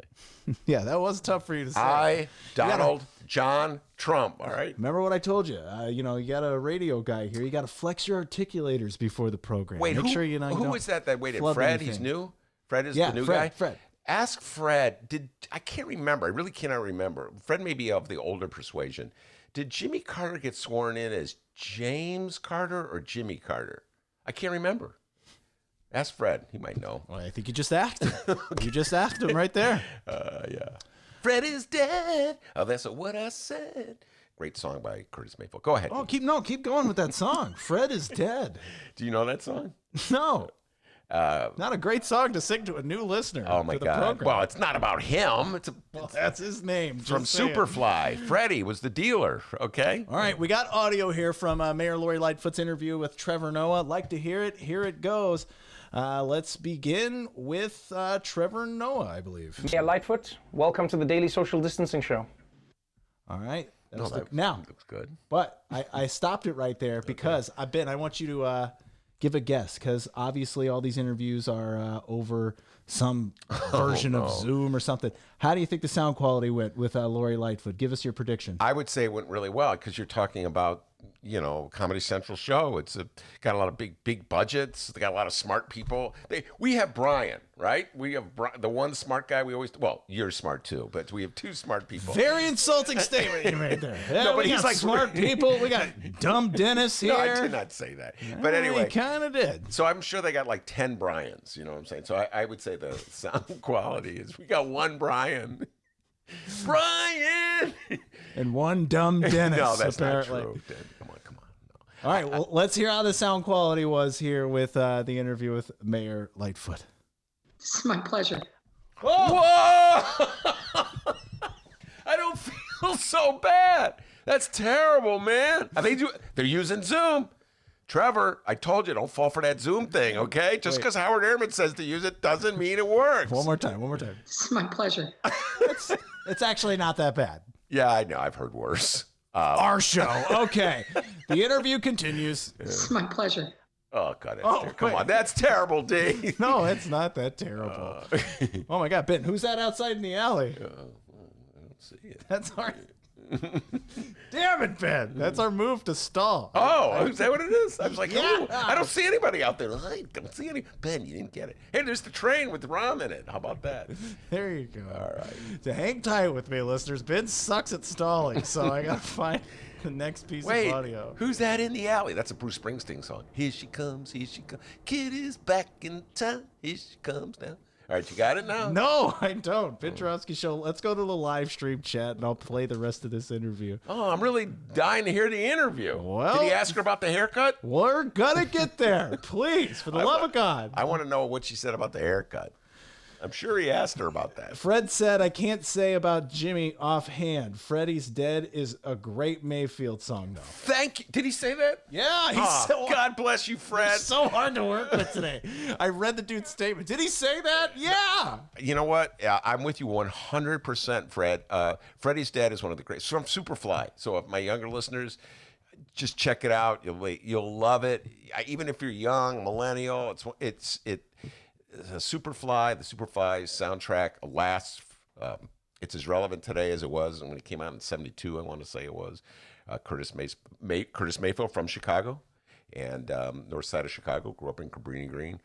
Yeah, that was tough for you to say. Donald John Trump. All right. Remember what I told you? You know, you got a radio guy here. You got to flex your articulators before the program. Wait, Make sure you know. Who was that waited? Fred? He's new? Fred is the new Fred, guy? Fred. Ask Fred. I can't remember. I really cannot remember. Fred may be of the older persuasion. Did Jimmy Carter get sworn in as James Carter or Jimmy Carter? I can't remember. Ask Fred. He might know. Well, I think you just asked him. You just asked him right there. Yeah. Fred is dead. Oh, that's what I said. Great song by Curtis Mayfield. Go ahead. Oh, keep going with that song. Fred is dead. Do you know that song? No. Not a great song to sing to a new listener. Oh my God! Program. Well, it's not about him. That's his name. From Superfly. Freddie was the dealer. Okay. All right, we got audio here from Mayor Lorie Lightfoot's interview with Trevor Noah. Like to hear it. Here it goes. Let's begin with Trevor Noah, I believe. Yeah, Lightfoot, welcome to the Daily Social Distancing Show. All right. Now looks good. But I stopped it right there because Ben, I want you to give a guess, because obviously all these interviews are over some version of Zoom or something. How do you think the sound quality went with Lorie Lightfoot? Give us your prediction. I would say it went really well, because you're talking about, you know, Comedy Central show. It's got a lot of big budgets. They got a lot of smart people. We have Brian, right? We have the one smart guy we always. Well, you're smart too, but we have two smart people. Very insulting statement you made there. Yeah, no, but he's like smart people. We got dumb Dennis here. No, I did not say that. But anyway, he kind of did. So I'm sure they got like 10 Brians. You know what I'm saying? So I would say the sound quality is we got one Brian. Brian and one dumb Dennis. No, that's apparently. not true. Come on. No. All right, well, let's hear how the sound quality was here with the interview with Mayor Lightfoot. This is my pleasure. Whoa! I don't feel so bad. That's terrible, man. They're using Zoom. Trevor, I told you, don't fall for that Zoom thing, okay? Just because Howard Ehrman says to use it doesn't mean it works. One more time. It's my pleasure. It's actually not that bad. Yeah, I know. I've heard worse. Our show. Okay. The interview continues. It's my pleasure. Oh, God. Come on. That's terrible, D. No, it's not that terrible. Oh, my God. Ben, who's that outside in the alley? I don't see it. That's our... Damn it, Ben. That's our move to stall. Oh, is that what it is? I was like, Yeah. I don't see anybody out there. I don't see any. Ben, you didn't get it. Hey, there's the train with Rom in it. How about that? There you go. All right. To hang tight with me, listeners. Ben sucks at stalling, so I got to find the next piece of audio. Who's that in the alley? That's a Bruce Springsteen song. Here she comes, Kid is back in town. Here she comes now. All right, you got it now? No, I don't. Ben Joravsky Show. Let's go to the live stream chat, and I'll play the rest of this interview. Oh, I'm really dying to hear the interview. Well, did he ask her about the haircut? We're going to get there. Please, for the love of God. I want to know what she said about the haircut. I'm sure he asked her about that. Fred said, I can't say about Jimmy offhand. Freddie's Dead is a great Mayfield song, though. Thank you. Did he say that? Yeah, he's so God bless you, Fred. so hard to work with today. I read the dude's statement. Did he say that? Yeah. You know what? Yeah, I'm with you 100%, Fred. Freddie's Dead is one of the great. From Superfly. So if my younger listeners, just check it out. You'll love it. Even if you're young, millennial, it's Superfly. The Superfly soundtrack lasts. It's as relevant today as it was when it came out in '72. I want to say it was. Curtis Mayfield from Chicago, and north side of Chicago. Grew up in Cabrini Green.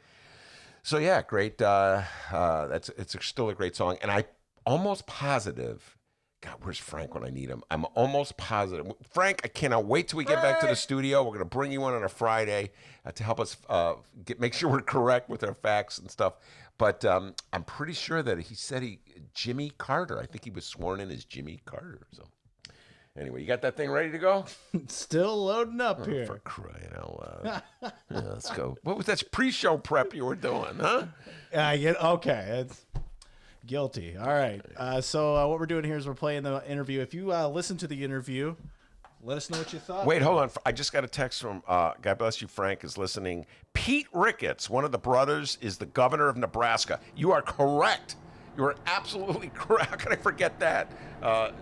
So yeah, great. It's still a great song, and I'm almost positive. God, where's Frank when I need him? I'm almost positive. Frank, I cannot wait till we get back to the studio. We're going to bring you on a Friday to help us make sure we're correct with our facts and stuff. But I'm pretty sure that he said Jimmy Carter. I think he was sworn in as Jimmy Carter. So anyway, you got that thing ready to go? Still loading up here. For crying out loud. Yeah, let's go. What was that pre-show prep you were doing, huh? Okay. It's guilty. All right. So what we're doing here is we're playing the interview. If you listen to the interview, let us know what you thought. Wait, hold on. I just got a text from, God bless you, Frank is listening. Pete Ricketts, one of the brothers, is the governor of Nebraska. You are correct. You are absolutely correct. How can I forget that?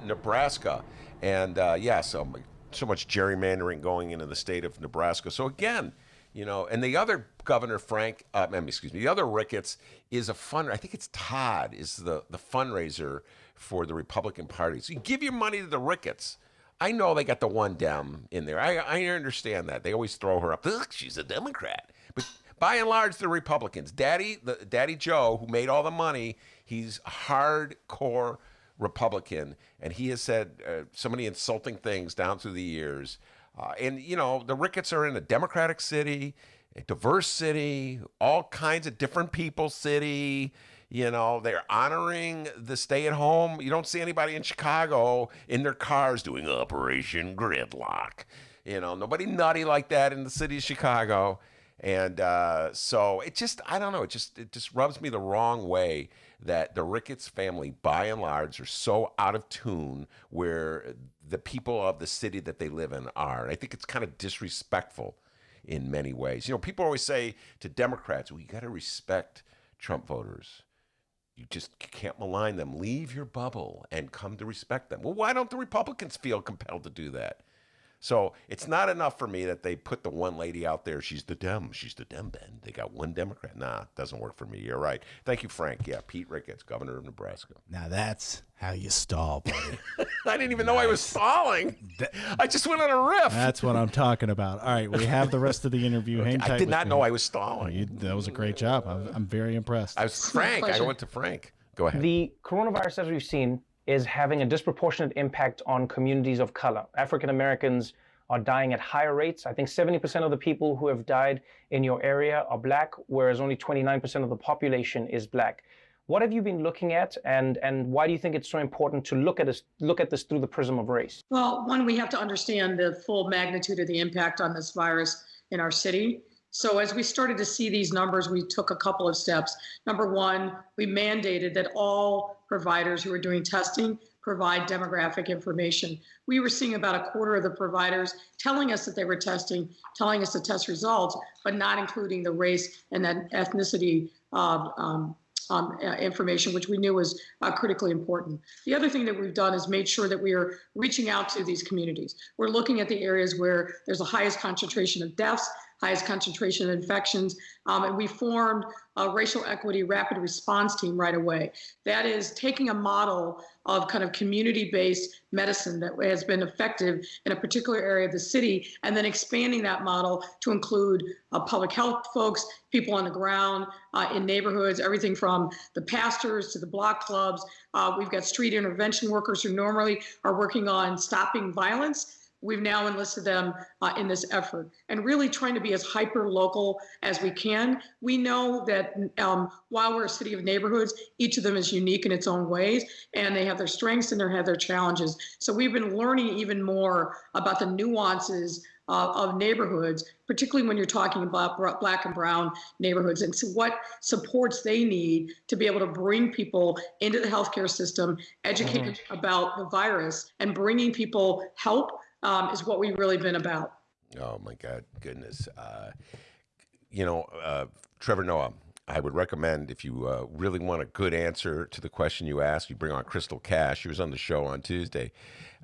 Nebraska. And so much gerrymandering going into the state of Nebraska. So again, and the other governor, the other Ricketts is I think it's Todd is the fundraiser for the Republican Party. So you give your money to the Ricketts. I know they got the one Dem in there. I understand that. They always throw her up. Look, she's a Democrat. But by and large, they're Republicans. Daddy Joe, who made all the money, he's a hardcore Republican, and he has said so many insulting things down through the years. And the Ricketts are in a Democratic city, a diverse city, all kinds of different people city. They're honoring the stay-at-home. You don't see anybody in Chicago in their cars doing Operation Gridlock. Nobody nutty like that in the city of Chicago. And so it just, I don't know, it just rubs me the wrong way that the Ricketts family, by and large, are so out of tune where the people of the city that they live in are. And I think it's kind of disrespectful in many ways. People always say to Democrats, well, you got to respect Trump voters. You just can't malign them. Leave your bubble and come to respect them. Well, why don't the Republicans feel compelled to do that? So it's not enough for me that they put the one lady out there. She's the Dem, Ben. They got one Democrat. Nah, doesn't work for me. You're right. Thank you, Frank. Yeah, Pete Ricketts, governor of Nebraska. Now that's how you stall, buddy. I didn't even know I was stalling. I just went on a riff. That's what I'm talking about. All right, we have the rest of the interview. Hang tight. I did not know I was stalling. That was a great job. I'm very impressed. I was Frank. I went to Frank. Go ahead. The coronavirus, as we've seen, is having a disproportionate impact on communities of color. African Americans are dying at higher rates. I think 70% of the people who have died in your area are black, whereas only 29% of the population is black. What have you been looking at, and why do you think it's so important to look at this through the prism of race? Well, one, we have to understand the full magnitude of the impact on this virus in our city. So as we started to see these numbers, we took a couple of steps. Number one, we mandated that all providers who are doing testing provide demographic information. We were seeing about a quarter of the providers telling us that they were testing, telling us the test results, but not including the race and then ethnicity information, which we knew was critically important. The other thing that we've done is made sure that we are reaching out to these communities. We're looking at the areas where there's the highest concentration of deaths, highest concentration of infections, and we formed a racial equity rapid response team right away. That is taking a model of kind of community-based medicine that has been effective in a particular area of the city, and then expanding that model to include public health folks, people on the ground in neighborhoods, everything from the pastors to the block clubs. We've got street intervention workers who normally are working on stopping violence. We've now enlisted them in this effort and really trying to be as hyper-local as we can. We know that while we're a city of neighborhoods, each of them is unique in its own ways, and they have their strengths and they have their challenges. So we've been learning even more about the nuances of neighborhoods, particularly when you're talking about Black and brown neighborhoods, and so what supports they need to be able to bring people into the healthcare system, educate them about the virus, and bringing people help is what we've really been about. Oh my goodness. Trevor Noah, I would recommend if you really want a good answer to the question you asked, you bring on Crystal Cash. She was on the show on Tuesday.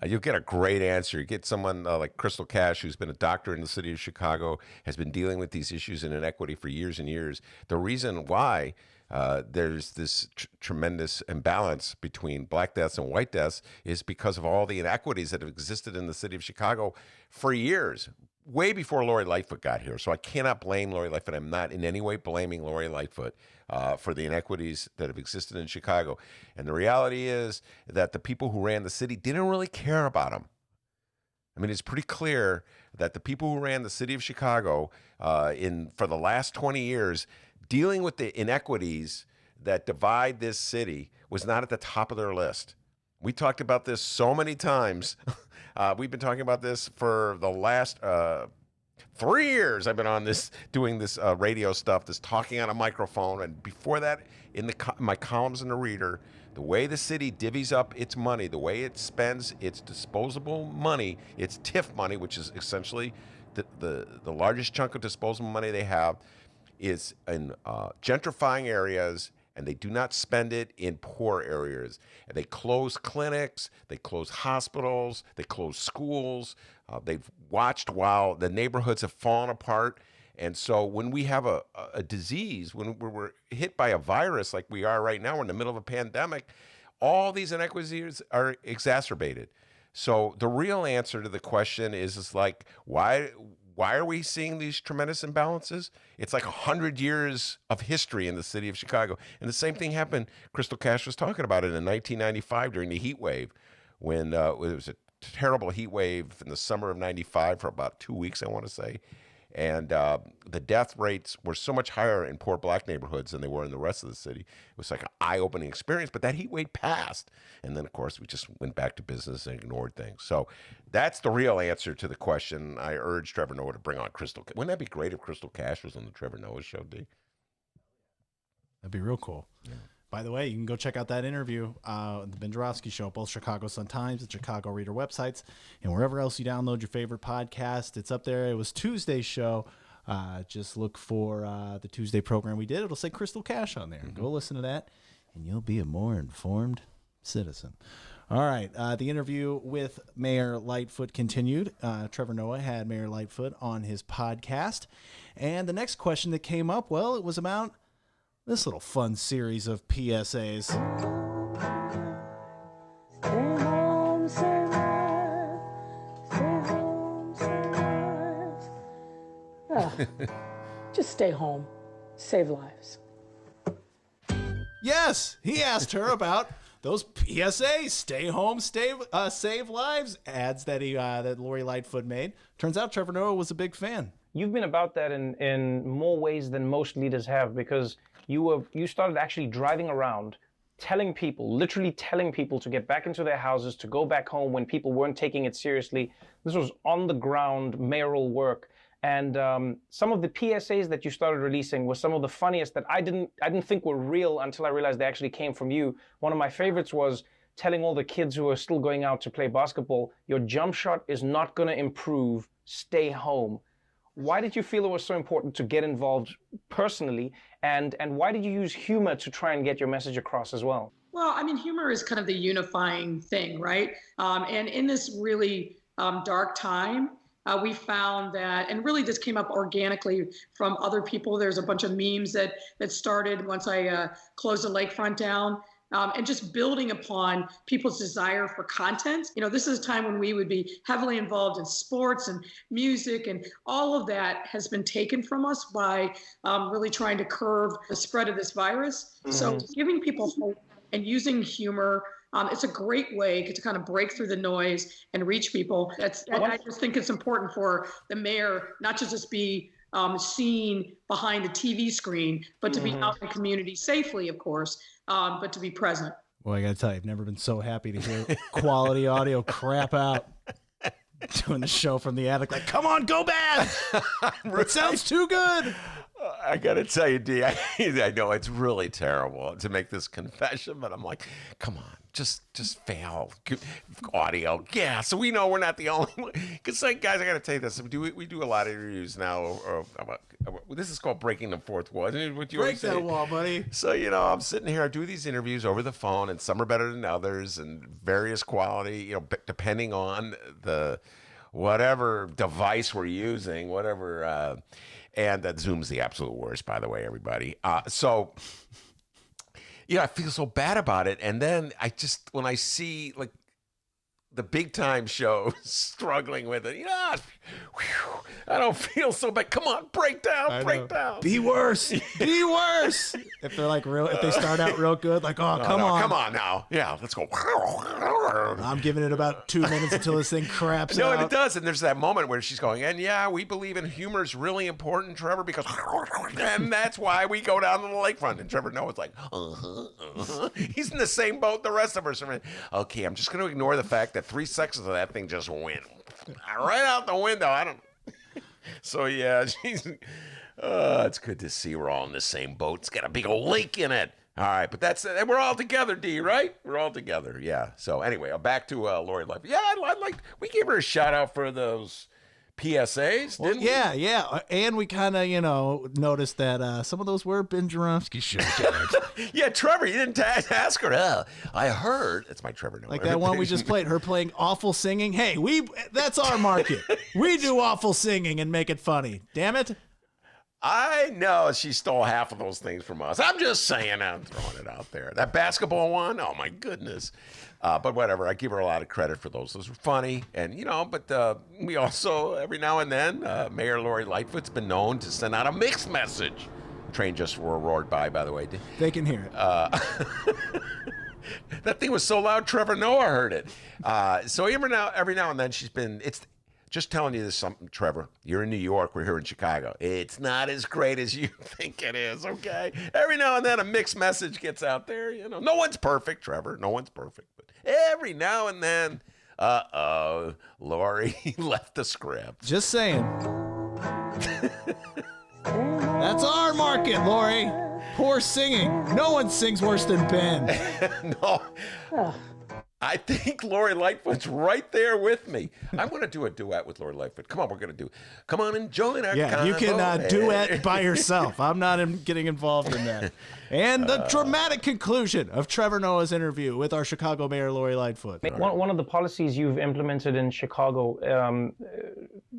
You'll get a great answer. You get someone like Crystal Cash, who's been a doctor in the city of Chicago, has been dealing with these issues in inequity for years and years. The reason why there's this tremendous imbalance between black deaths and white deaths is because of all the inequities that have existed in the city of Chicago for years, way before Lorie Lightfoot got here. So I cannot blame Lorie Lightfoot. I'm not in any way blaming Lorie Lightfoot for the inequities that have existed in Chicago. And the reality is that the people who ran the city didn't really care about them. I mean, it's pretty clear that the people who ran the city of Chicago for the last 20 years, dealing with the inequities that divide this city was not at the top of their list. We talked about this so many times. We've been talking about this for the last 3 years. I've been on this, doing this radio stuff, this talking on a microphone. And before that, in my columns in the Reader, the way the city divvies up its money, the way it spends its disposable money, its TIF money, which is essentially the largest chunk of disposable money they have, is in gentrifying areas, and they do not spend it in poor areas. And they close clinics, they close hospitals, they close schools. They've watched while the neighborhoods have fallen apart. And so when we have a disease, when we're hit by a virus like we are right now, we're in the middle of a pandemic, all these inequities are exacerbated. So the real answer to the question is like, why are we seeing these tremendous imbalances? It's like 100 years of history in the city of Chicago. And the same thing happened, Crystal Cash was talking about it in 1995 during the heat wave, when it was a terrible heat wave in the summer of 95 for about 2 weeks, I want to say. And the death rates were so much higher in poor black neighborhoods than they were in the rest of the city. It was like an eye-opening experience, but that heat wave passed. And then, of course, we just went back to business and ignored things. So that's the real answer to the question. I urge Trevor Noah to bring on Crystal. Wouldn't that be great if Crystal Cash was on the Trevor Noah show, D? That'd be real cool. Yeah. By the way, you can go check out that interview, the Joravsky Show, both Chicago Sun-Times and Chicago Reader websites, and wherever else you download your favorite podcast. It's up there. It was Tuesday's show. Just look for the Tuesday program we did. It'll say Crystal Cash on there. Mm-hmm. Go listen to that, and you'll be a more informed citizen. All right. The interview with Mayor Lightfoot continued. Trevor Noah had Mayor Lightfoot on his podcast. And the next question that came up, well, it was about this little fun series of PSAs. Stay home, save lives. Stay home, save lives. Just stay home, save lives. Yes, he asked her about those PSAs, stay home, save lives ads that that Lorie Lightfoot made. Turns out Trevor Noah was a big fan. You've been about that in more ways than most leaders have, because you started actually driving around, literally telling people to get back into their houses, to go back home when people weren't taking it seriously. This was on the ground mayoral work. And some of the PSAs that you started releasing were some of the funniest that I didn't think were real until I realized they actually came from you. One of my favorites was telling all the kids who are still going out to play basketball, your jump shot is not going to improve, stay home. Why did you feel it was so important to get involved personally? And why did you use humor to try and get your message across as well? Well, I mean, humor is kind of the unifying thing, right? And in this really dark time, we found that, and really this came up organically from other people. There's a bunch of memes that started once I closed the lakefront down. And just building upon people's desire for content. You know, this is a time when we would be heavily involved in sports and music, and all of that has been taken from us by really trying to curb the spread of this virus. Mm-hmm. So giving people hope and using humor, it's a great way to kind of break through the noise and reach people. I just think it's important for the mayor not to just be seen behind the TV screen, but to be out in the community safely, of course, but to be present. Well, I got to tell you, I've never been so happy to hear quality audio crap out. Doing the show from the attic, like, come on, go bad. It sounds too good. I got to tell you, D, I know it's really terrible to make this confession, but I'm like, come on, just fail audio. Yeah, so we know we're not the only one. Because, like, guys, I got to tell you this. We do a lot of interviews now. This is called breaking the fourth wall. Isn't it what you Break that wall, buddy. So, you know, I'm sitting here. I do these interviews over the phone, and some are better than others, and various quality, you know, depending on the whatever device we're using, whatever. And that Zoom's the absolute worst, by the way, everybody. So, you know, I feel so bad about it. And then when I see, like, the big time shows struggling with it, I don't feel so bad. Come on, break down. Be worse. Be worse. If they're like if they start out real good, like, come on now. Yeah, let's go. I'm giving it about 2 minutes until this thing craps out. No, and it does. And there's that moment where she's going, and yeah, we believe in humor is really important, Trevor, because, and that's why we go down to the lakefront. And Trevor Noah's like, He's in the same boat the rest of us are in. Okay, I'm just going to ignore the fact that 3 seconds of that thing just went right out the window. I don't. So yeah, it's good to see we're all in the same boat. It's got a big old lake in it. All right, but we're all together, D, right? We're all together, yeah. So anyway, back to Lorie Lightfoot. Yeah, we gave her a shout out for those PSAs, didn't we? Yeah. And we kind of, noticed that some of those were Ben Joravsky show gags. Yeah, Trevor, you didn't ask her. I heard. That's my Trevor. No, like that one we just played, her playing awful singing. Hey, that's our market. We do awful singing and make it funny. Damn it. I know she stole half of those things from us. I'm just saying, I'm throwing it out there. That basketball one, oh my goodness. But whatever, I give her a lot of credit for those. Those were funny. And, but we also, every now and then, Mayor Lorie Lightfoot's been known to send out a mixed message. The train just roared by the way. They can hear it. That thing was so loud, Trevor Noah heard it. So every now and then it's just telling you this something, Trevor. You're in New York. We're here in Chicago. It's not as great as you think it is, okay? Every now and then a mixed message gets out there. No one's perfect, Trevor. No one's perfect. But every now and then, Lorie left the script. Just saying. That's our market, Lorie. Poor singing. No one sings worse than Ben. No. I think Lorie Lightfoot's right there with me. I want to do a duet with Lorie Lightfoot. Come on, we're going to come on and join our convo. You can duet by yourself. I'm not getting involved in that. And the dramatic conclusion of Trevor Noah's interview with our Chicago Mayor Lorie Lightfoot. One of the policies you've implemented in Chicago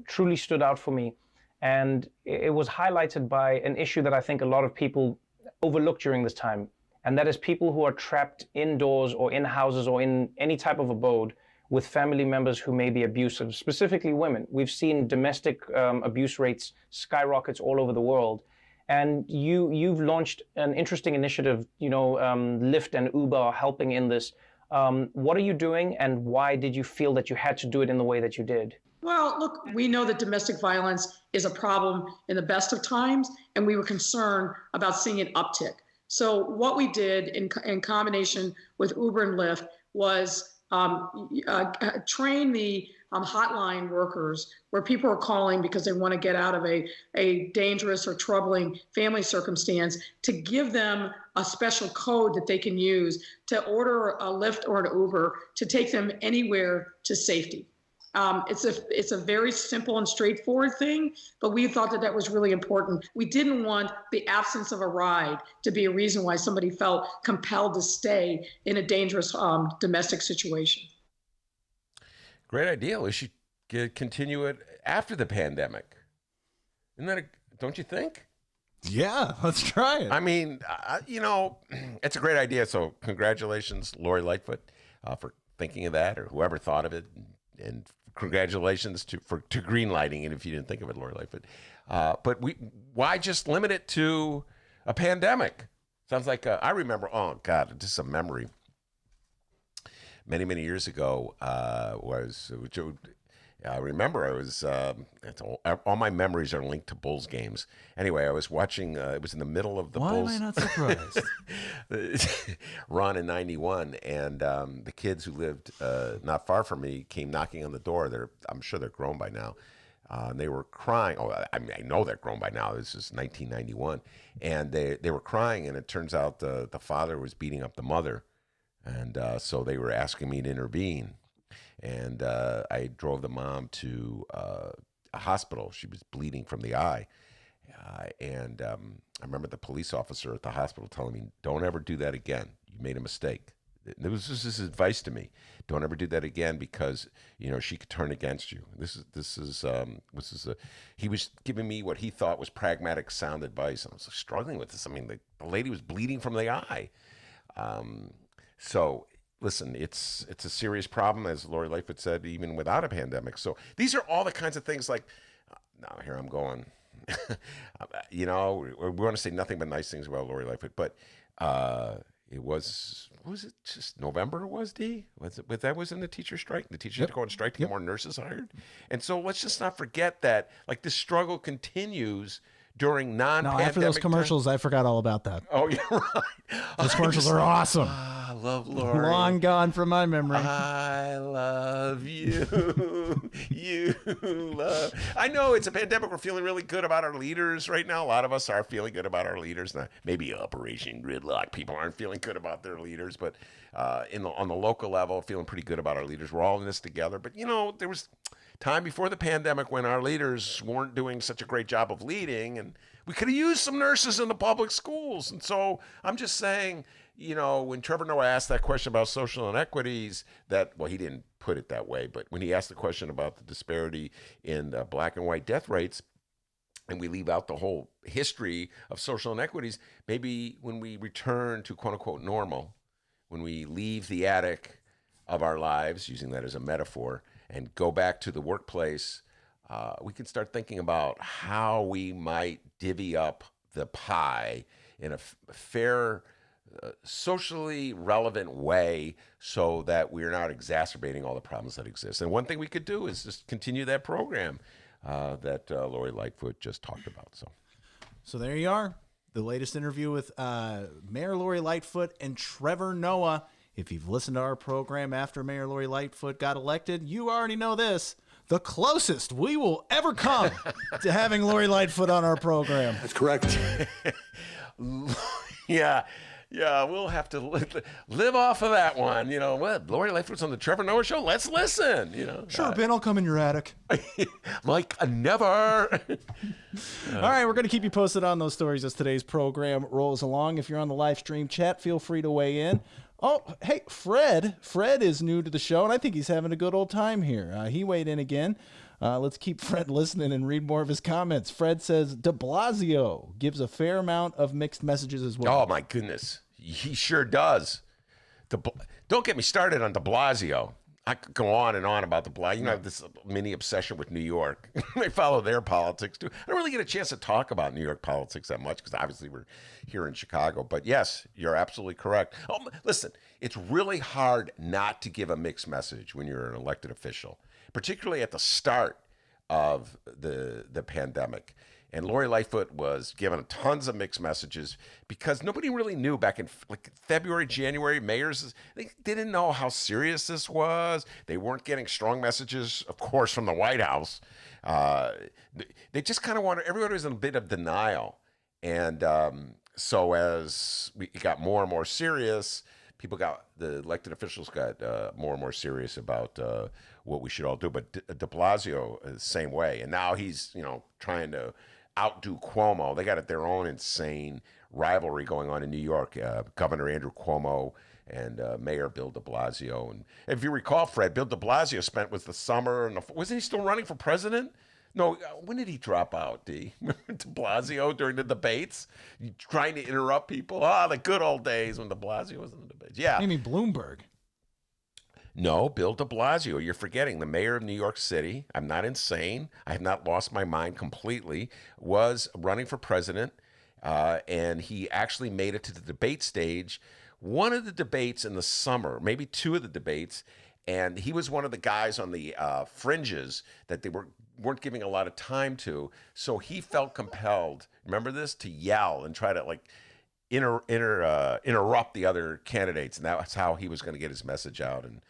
truly stood out for me. And it was highlighted by an issue that I think a lot of people overlooked during this time. And that is people who are trapped indoors or in houses or in any type of abode with family members who may be abusive, specifically women. We've seen domestic abuse rates skyrockets all over the world. And you've launched an interesting initiative, Lyft and Uber are helping in this. What are you doing, and why did you feel that you had to do it in the way that you did? Well, look, we know that domestic violence is a problem in the best of times, and we were concerned about seeing an uptick. So what we did in combination with Uber and Lyft was train the hotline workers where people are calling because they want to get out of a dangerous or troubling family circumstance, to give them a special code that they can use to order a Lyft or an Uber to take them anywhere to safety. It's a very simple and straightforward thing, but we thought that that was really important. We didn't want the absence of a ride to be a reason why somebody felt compelled to stay in a dangerous domestic situation. Great idea. We should continue it after the pandemic. Isn't that don't you think? Yeah, let's try it. I mean, it's a great idea. So congratulations, Lorie Lightfoot, for thinking of that, or whoever thought of it. And congratulations to greenlighting it if you didn't think of it, Lorie Lightfoot. But why just limit it to a pandemic? Sounds like I remember. Oh God, just a memory. Many years ago, I remember I was. All my memories are linked to Bulls games. Anyway, I was watching. It was in the middle of the Bulls. Why am I not surprised? Run in '91, and the kids who lived not far from me came knocking on the door. I'm sure they're grown by now. And they were crying. Oh, I mean, I know they're grown by now. This is 1991, and they were crying. And it turns out the father was beating up the mother, and so they were asking me to intervene. And I drove the mom to a hospital. She was bleeding from the eye. And I remember the police officer at the hospital telling me, don't ever do that again. You made a mistake. It was just his advice to me. Don't ever do that again because, she could turn against you. He was giving me what he thought was pragmatic, sound advice. I was struggling with this. I mean, the lady was bleeding from the eye. So listen, it's a serious problem, as Lorie Lightfoot said, even without a pandemic. So these are all the kinds of things like, now here I'm going. We want to say nothing but nice things about Lorie Lightfoot, but it was it just November? It was D? That was in the teacher strike. The teachers had to go on strike to get more nurses hired. And so let's just not forget that, like, this struggle continues during non-pandemic. No, after those commercials, I forgot all about that. Oh, yeah, right. Those commercials are awesome. I love Lorie. Long gone from my memory. I love you. You love. I know it's a pandemic. We're feeling really good about our leaders right now. A lot of us are feeling good about our leaders. Now, maybe Operation Gridlock people aren't feeling good about their leaders, but on the local level, feeling pretty good about our leaders. We're all in this together. But, there was time before the pandemic when our leaders weren't doing such a great job of leading, and we could have used some nurses in the public schools. And so I'm just saying, when Trevor Noah asked that question about social inequities, he didn't put it that way, but when he asked the question about the disparity in black and white death rates, and we leave out the whole history of social inequities, maybe when we return to quote unquote normal, when we leave the attic of our lives, using that as a metaphor, and go back to the workplace, we can start thinking about how we might divvy up the pie in a fair, socially relevant way so that we're not exacerbating all the problems that exist. And one thing we could do is just continue that program that Lorie Lightfoot just talked about. So there you are. The latest interview with Mayor Lorie Lightfoot and Trevor Noah. If you've listened to our program after Mayor Lorie Lightfoot got elected, you already know this. The closest we will ever come to having Lorie Lightfoot on our program. That's correct. Yeah, we'll have to live off of that one. What? Lorie Lightfoot's on the Trevor Noah Show? Let's listen. Sure, Ben, I'll come in your attic. Like never. All right, we're going to keep you posted on those stories as today's program rolls along. If you're on the live stream chat, feel free to weigh in. Oh, hey, Fred. Fred is new to the show, and I think he's having a good old time here. He weighed in again. Let's keep Fred listening and read more of his comments. Fred says, de Blasio gives a fair amount of mixed messages as well. Oh, my goodness. He sure does. Don't get me started on de Blasio. I could go on and on about I have this mini obsession with New York. I follow their politics, too. I don't really get a chance to talk about New York politics that much because obviously we're here in Chicago. But yes, you're absolutely correct. Oh, listen, it's really hard not to give a mixed message when you're an elected official, particularly at the start of the pandemic. And Lori Lightfoot was given tons of mixed messages because nobody really knew back in like February, January, mayors, they didn't know how serious this was. They weren't getting strong messages, of course, from the White House. They just kind of wanted, everybody was in a bit of denial. And so as it got more and more serious, the elected officials got more and more serious about what we should all do. But de Blasio is the same way. And now he's, trying to outdo Cuomo. They got their own insane rivalry going on in New York. Governor Andrew Cuomo and Mayor Bill de Blasio. And if you recall, Fred, Bill de Blasio was the summer, and wasn't he still running for president? No, when did he drop out, D? De Blasio during the debates? Trying to interrupt people? The good old days when de Blasio was in the debates. Yeah. You mean Bloomberg? No, Bill de Blasio. You're forgetting the mayor of New York City. I'm not insane. I have not lost my mind completely. Was running for president, and he actually made it to the debate stage. One of the debates in the summer, maybe two of the debates, and he was one of the guys on the fringes that they weren't giving a lot of time to. So he felt compelled, remember this, to yell and try to interrupt the other candidates, and that's how he was going to get his message out, and it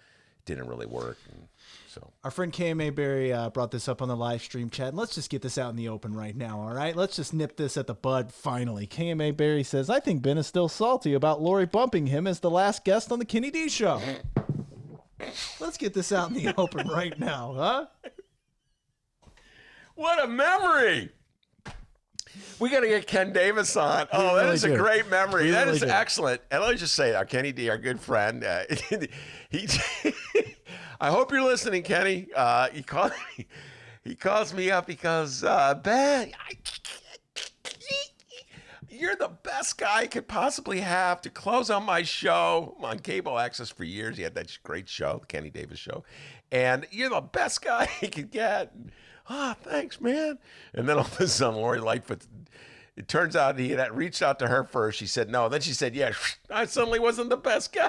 didn't really work. And so our friend KMA Barry brought this up on the live stream chat, and let's just get this out in the open right now, all right? Let's just nip this at the bud finally. KMA Barry says, I think Ben is still salty about Lorie bumping him as the last guest on the Kenny D show. Let's get this out in the open right now, huh? What a memory! We got to get Ken Davis on. Oh, that really is a great memory. That really is do. Excellent. And let me just say, Kenny D, our good friend, he. I hope you're listening, Kenny. He calls me up because Ben, you're the best guy I could possibly have to close on my show. I'm on cable access for years. He had that great show, the Kenny Davis Show, and you're the best guy he could get. Thanks, man. And then all of a sudden, Lori Lightfoot, it turns out he had reached out to her first. She said no. Then she said, yeah, I suddenly wasn't the best guy.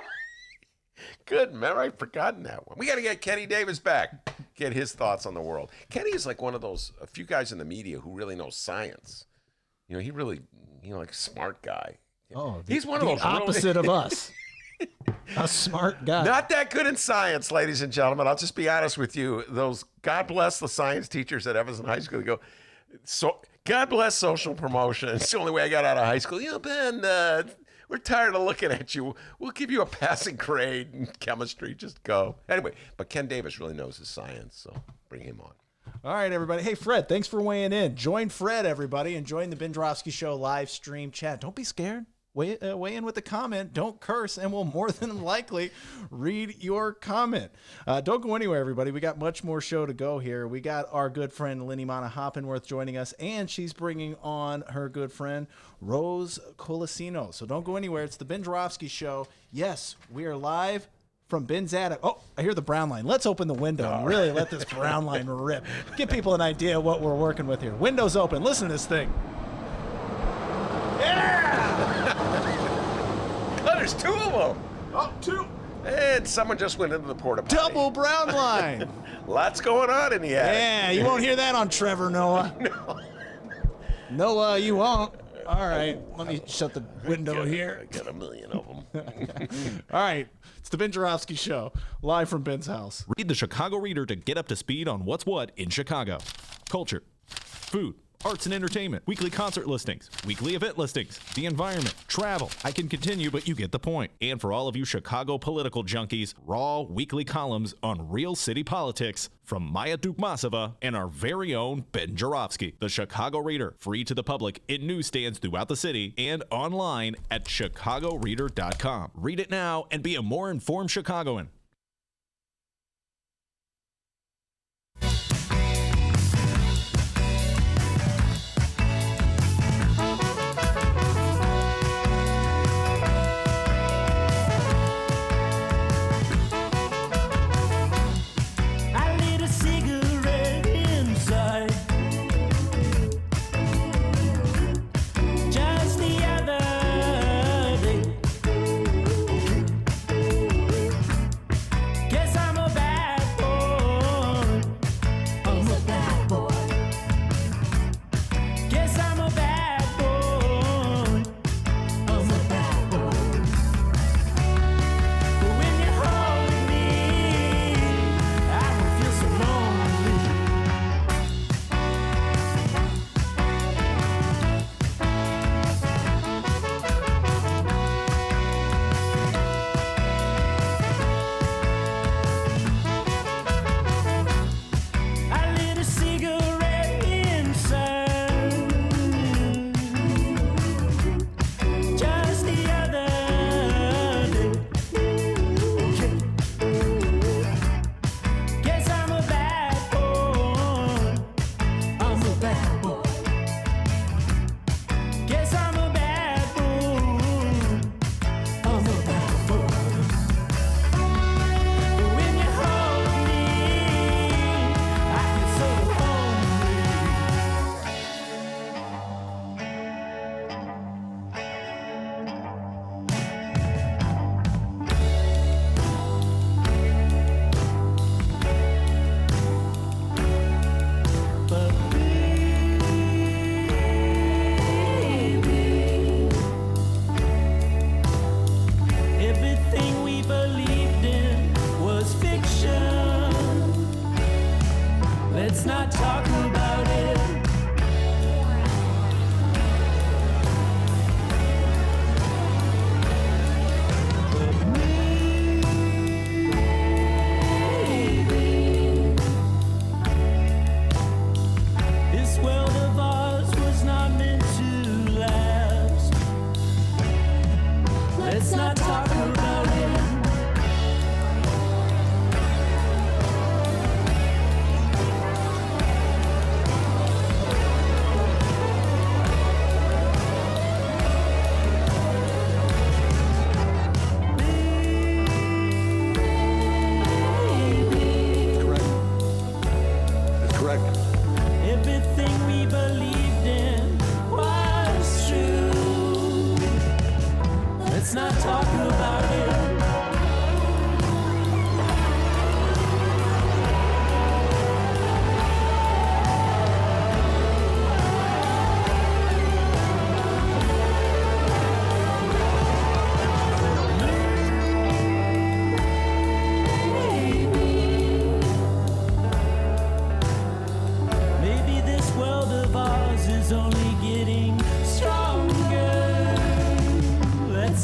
Good, man. I'd forgotten that one. We got to get Kenny Davis back, get his thoughts on the world. Kenny is like one of those, a few guys in the media who really know science. He really, like a smart guy. Oh, he's one of those opposite of us. A smart guy. Not that good in science, ladies and gentlemen. I'll just be honest with you. Those, God bless the science teachers at Evanston High School. They go, so God bless social promotion. It's the only way I got out of high school. Ben, we're tired of looking at you. We'll give you a passing grade in chemistry. Just go. Anyway, but Ken Davis really knows his science, so bring him on. All right, everybody. Hey, Fred, thanks for weighing in. Join Fred, everybody, and join the Ben Joravsky Show live stream chat. Don't be scared. Weigh in with a comment. Don't curse, and we'll more than likely read your comment. Don't go anywhere, everybody. We got much more show to go here. We got our good friend Leni Manaa-Hoppenworth joining us, and she's bringing on her good friend Rose Colacino. So don't go anywhere. It's the Ben Joravsky Show. Yes, we are live from Ben's attic. Oh, I hear the brown line. Let's open the window and really let this brown line rip. Give people an idea of what we're working with here. Windows open. Listen to this thing. There's two of them. Oh, two. And someone just went into the porta potty. Double brown line. Lots going on in the attic. Yeah, you won't hear that on Trevor, Noah. No. Noah, you won't. All right, let me shut the window here. I got a million of them. All right, it's the Ben Joravsky Show, live from Ben's house. Read the Chicago Reader to get up to speed on what's what in Chicago. Culture, food, arts and entertainment, weekly concert listings, weekly event listings, the environment, travel. I can continue, but you get the point. And for all of you Chicago political junkies, raw weekly columns on real city politics from Maya Dukmasova and our very own Ben Joravsky. The Chicago Reader, free to the public in newsstands throughout the city and online at chicagoreader.com. Read it now and be a more informed Chicagoan.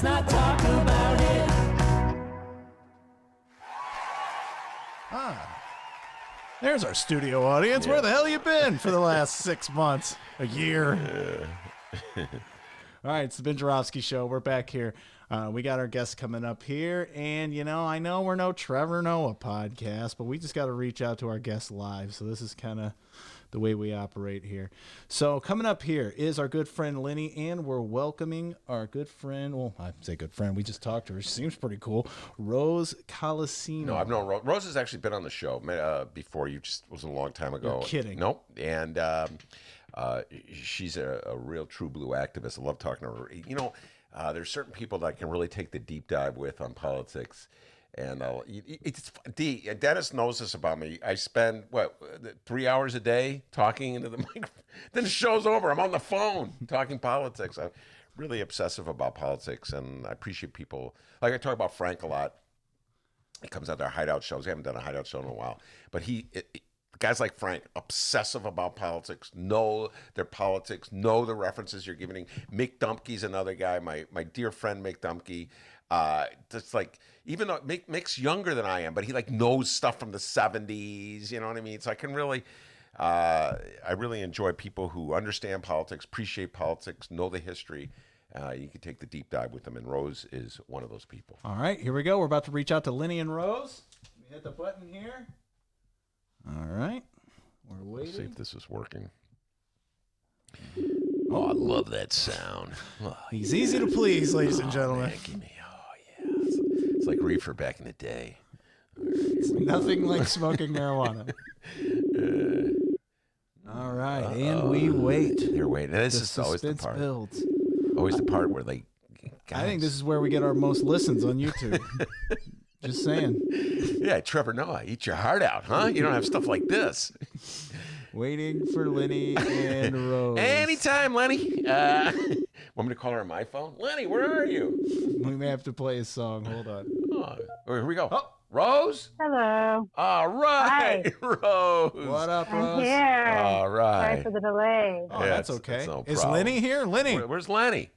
let's not talk about it. There's our studio audience. Where the hell you been for the last 6 months, a year? All right, it's the Ben Joravsky Show. We're back here. We got our guests coming up here, and I know we're no Trevor Noah podcast, but we just got to reach out to our guests live. So this is kind of the way we operate here. So coming up here is our good friend Leni, and we're welcoming our good friend. Well, I say good friend. We just talked to her. She seems pretty cool. Rose Colacino. No, I've known Rose. Rose has actually been on the show before. You just was a long time ago. You're kidding. Nope. And she's a real true blue activist. I love talking to her. There's certain people that I can really take the deep dive with on politics. And Dennis knows this about me. I spend 3 hours a day talking into the microphone. Then the show's over. I'm on the phone talking politics. I'm really obsessive about politics, and I appreciate people. Like I talk about Frank a lot. He comes out to our hideout shows. We haven't done a hideout show in a while, but guys like Frank, obsessive about politics, know their politics, know the references you're giving. Mick Dumke's another guy, my dear friend Mick Dumke. Just like, even though Mick's younger than I am, but he knows stuff from the 70s, you know what I mean? So I can really, I really enjoy people who understand politics, appreciate politics, know the history. You can take the deep dive with them, and Rose is one of those people. All right, here we go. We're about to reach out to Leni and Rose. Let me hit the button here. All right, we're waiting. Let's see if this is working. Oh, I love that sound. Oh, he's easy to please, ladies and gentlemen. Man, give me, it's like reefer back in the day. It's nothing like smoking marijuana. All right, and we wait. You're waiting. This is always the part. Builds. Always the part where guys. I think this is where we get our most listens on YouTube. Just saying. Yeah, Trevor Noah, eat your heart out, huh? You don't have stuff like this. Waiting for Leni and Rose. Anytime, Leni. Want me to call her on my phone? Leni, where are you? We may have to play a song. Hold on. Oh, here we go. Oh, Rose? Hello. All right, Hi. Rose. What up, Rose? I'm here. All right. Sorry for the delay. Oh, that's okay. That's no Is problem. Leni here? Leni. Where's Leni?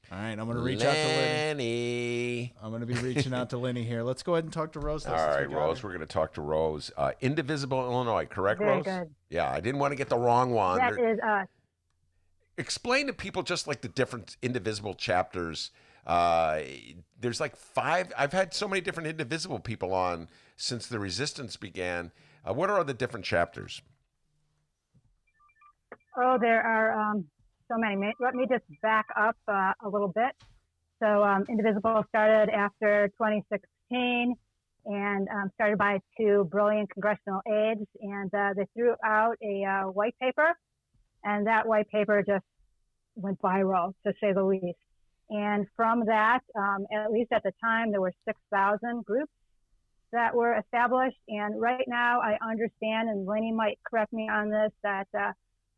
All right, I'm going to reach out to Leni. Leni. I'm going to be reaching out to Leni here. Let's go ahead and talk to Rose. All right, Rose, we're going to talk to Rose. Indivisible, Illinois, correct, Very Rose? good. Yeah, I didn't want to get the wrong one. That is us. Explain to people just like the different indivisible chapters. There's 5. I've had so many different indivisible people on since the resistance began. What are the different chapters? Oh, there are so many. Let me just back up a little bit. So Indivisible started after 2016 and started by 2 brilliant congressional aides. And they threw out a white paper. And that white paper just went viral, to say the least. And from that, at least at the time, there were 6,000 groups that were established. And right now, I understand, and Leni might correct me on this, that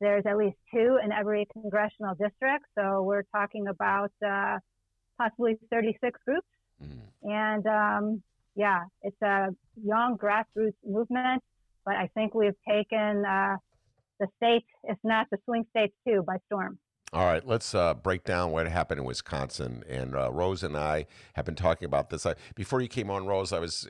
there's at least 2 in every congressional district. So we're talking about possibly 36 groups. And it's a young grassroots movement, but I think we've taken the state, if not the swing states too, by storm. All right, let's break down what happened in Wisconsin. And Rose and I have been talking about this. Before you came on, Rose, I was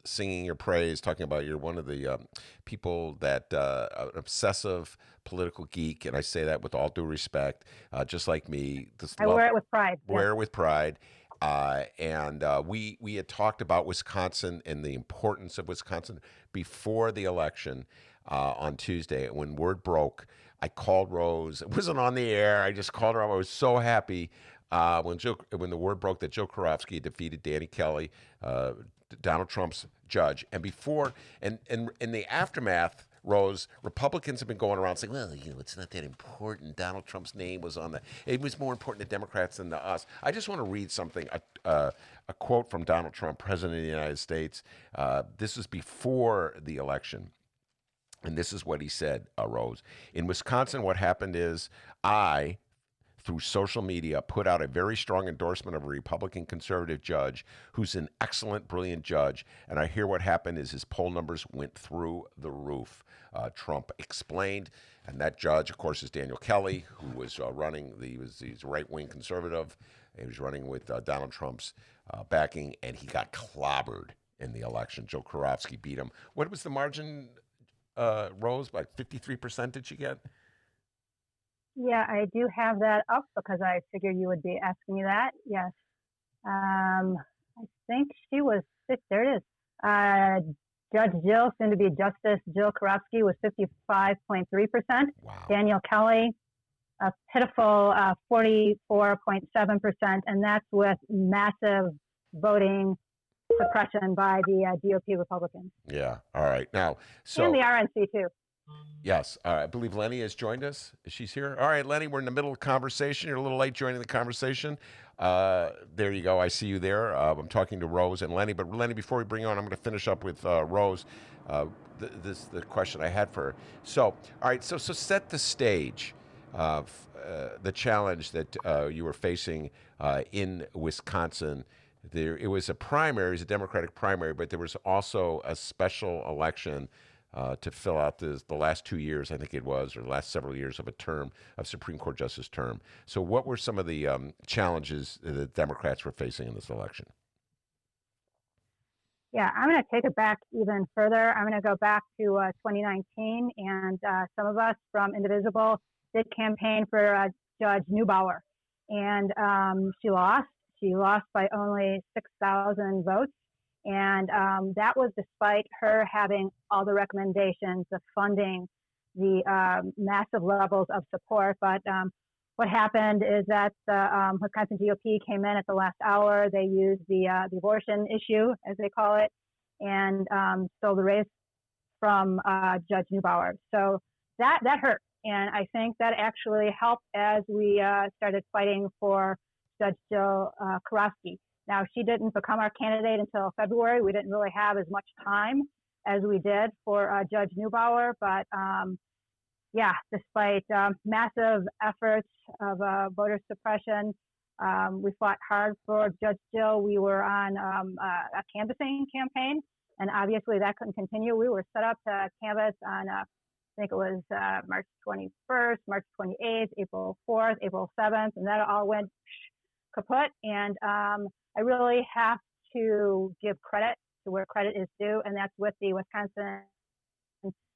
singing your praise, talking about you're one of the people that an obsessive political geek, and I say that with all due respect, just like me. I wear it with pride. Wear it with pride. And we had talked about Wisconsin and the importance of Wisconsin before the election on Tuesday. When word broke, I called Rose. It wasn't on the air. I just called her up. I was so happy when the word broke that Joe Joravsky defeated Danny Kelly, Donald Trump's judge. And before, and in the aftermath, Rose, Republicans have been going around saying, well, it's not that important. Donald Trump's name was on it was more important to Democrats than to us. I just want to read something, a quote from Donald Trump, President of the United States. This was before the election. And this is what he said, Rose. In Wisconsin, what happened is I through social media, put out a very strong endorsement of a Republican conservative judge who's an excellent, brilliant judge. And I hear what happened is his poll numbers went through the roof. Trump explained, and that judge, of course, is Daniel Kelly, who was running. He's a right-wing conservative. He was running with Donald Trump's backing, and he got clobbered in the election. Joe Joravsky beat him. What was the margin, Rose? Like 53% did she get? Yeah, I do have that up because I figured you would be asking me that. Yes. I think she was, there it is. Judge Jill, soon to be Justice Jill Joravsky, was 55.3%. Wow. Daniel Kelly, a pitiful 44.7%, and that's with massive voting suppression by the GOP Republicans. Yeah. All right. Now, so. And the RNC, too. Yes. I believe Leni has joined us. She's here. All right, Leni, we're in the middle of conversation. You're a little late joining the conversation. There you go. I see you there. I'm talking to Rose and Leni. But Leni, before we bring you on, I'm going to finish up with Rose. The question I had for her. So, all right. So set the stage of the challenge that you were facing in Wisconsin. It was a primary, it was a Democratic primary, but there was also a special election to fill out the last 2 years, I think it was, or the last several years of a term, of Supreme Court Justice term. So what were some of the challenges that Democrats were facing in this election? Yeah, I'm going to take it back even further. I'm going to go back to 2019, and some of us from Indivisible did campaign for Judge Neubauer, and she lost. She lost by only 6,000 votes. And that was despite her having all the recommendations, the funding, the massive levels of support. But what happened is that the Wisconsin GOP came in at the last hour. They used the abortion issue, as they call it, and stole the race from Judge Neubauer. So that hurt. And I think that actually helped as we started fighting for Judge Jill Joravsky. Now, she didn't become our candidate until February. We didn't really have as much time as we did for Judge Neubauer. But yeah, despite massive efforts of voter suppression, we fought hard for Judge Jill. We were on a canvassing campaign, and obviously that couldn't continue. We were set up to canvass on, I think it was March 21st, March 28th, April 4th, April 7th, and that all went kaput. And I really have to give credit to where credit is due, and that's with the Wisconsin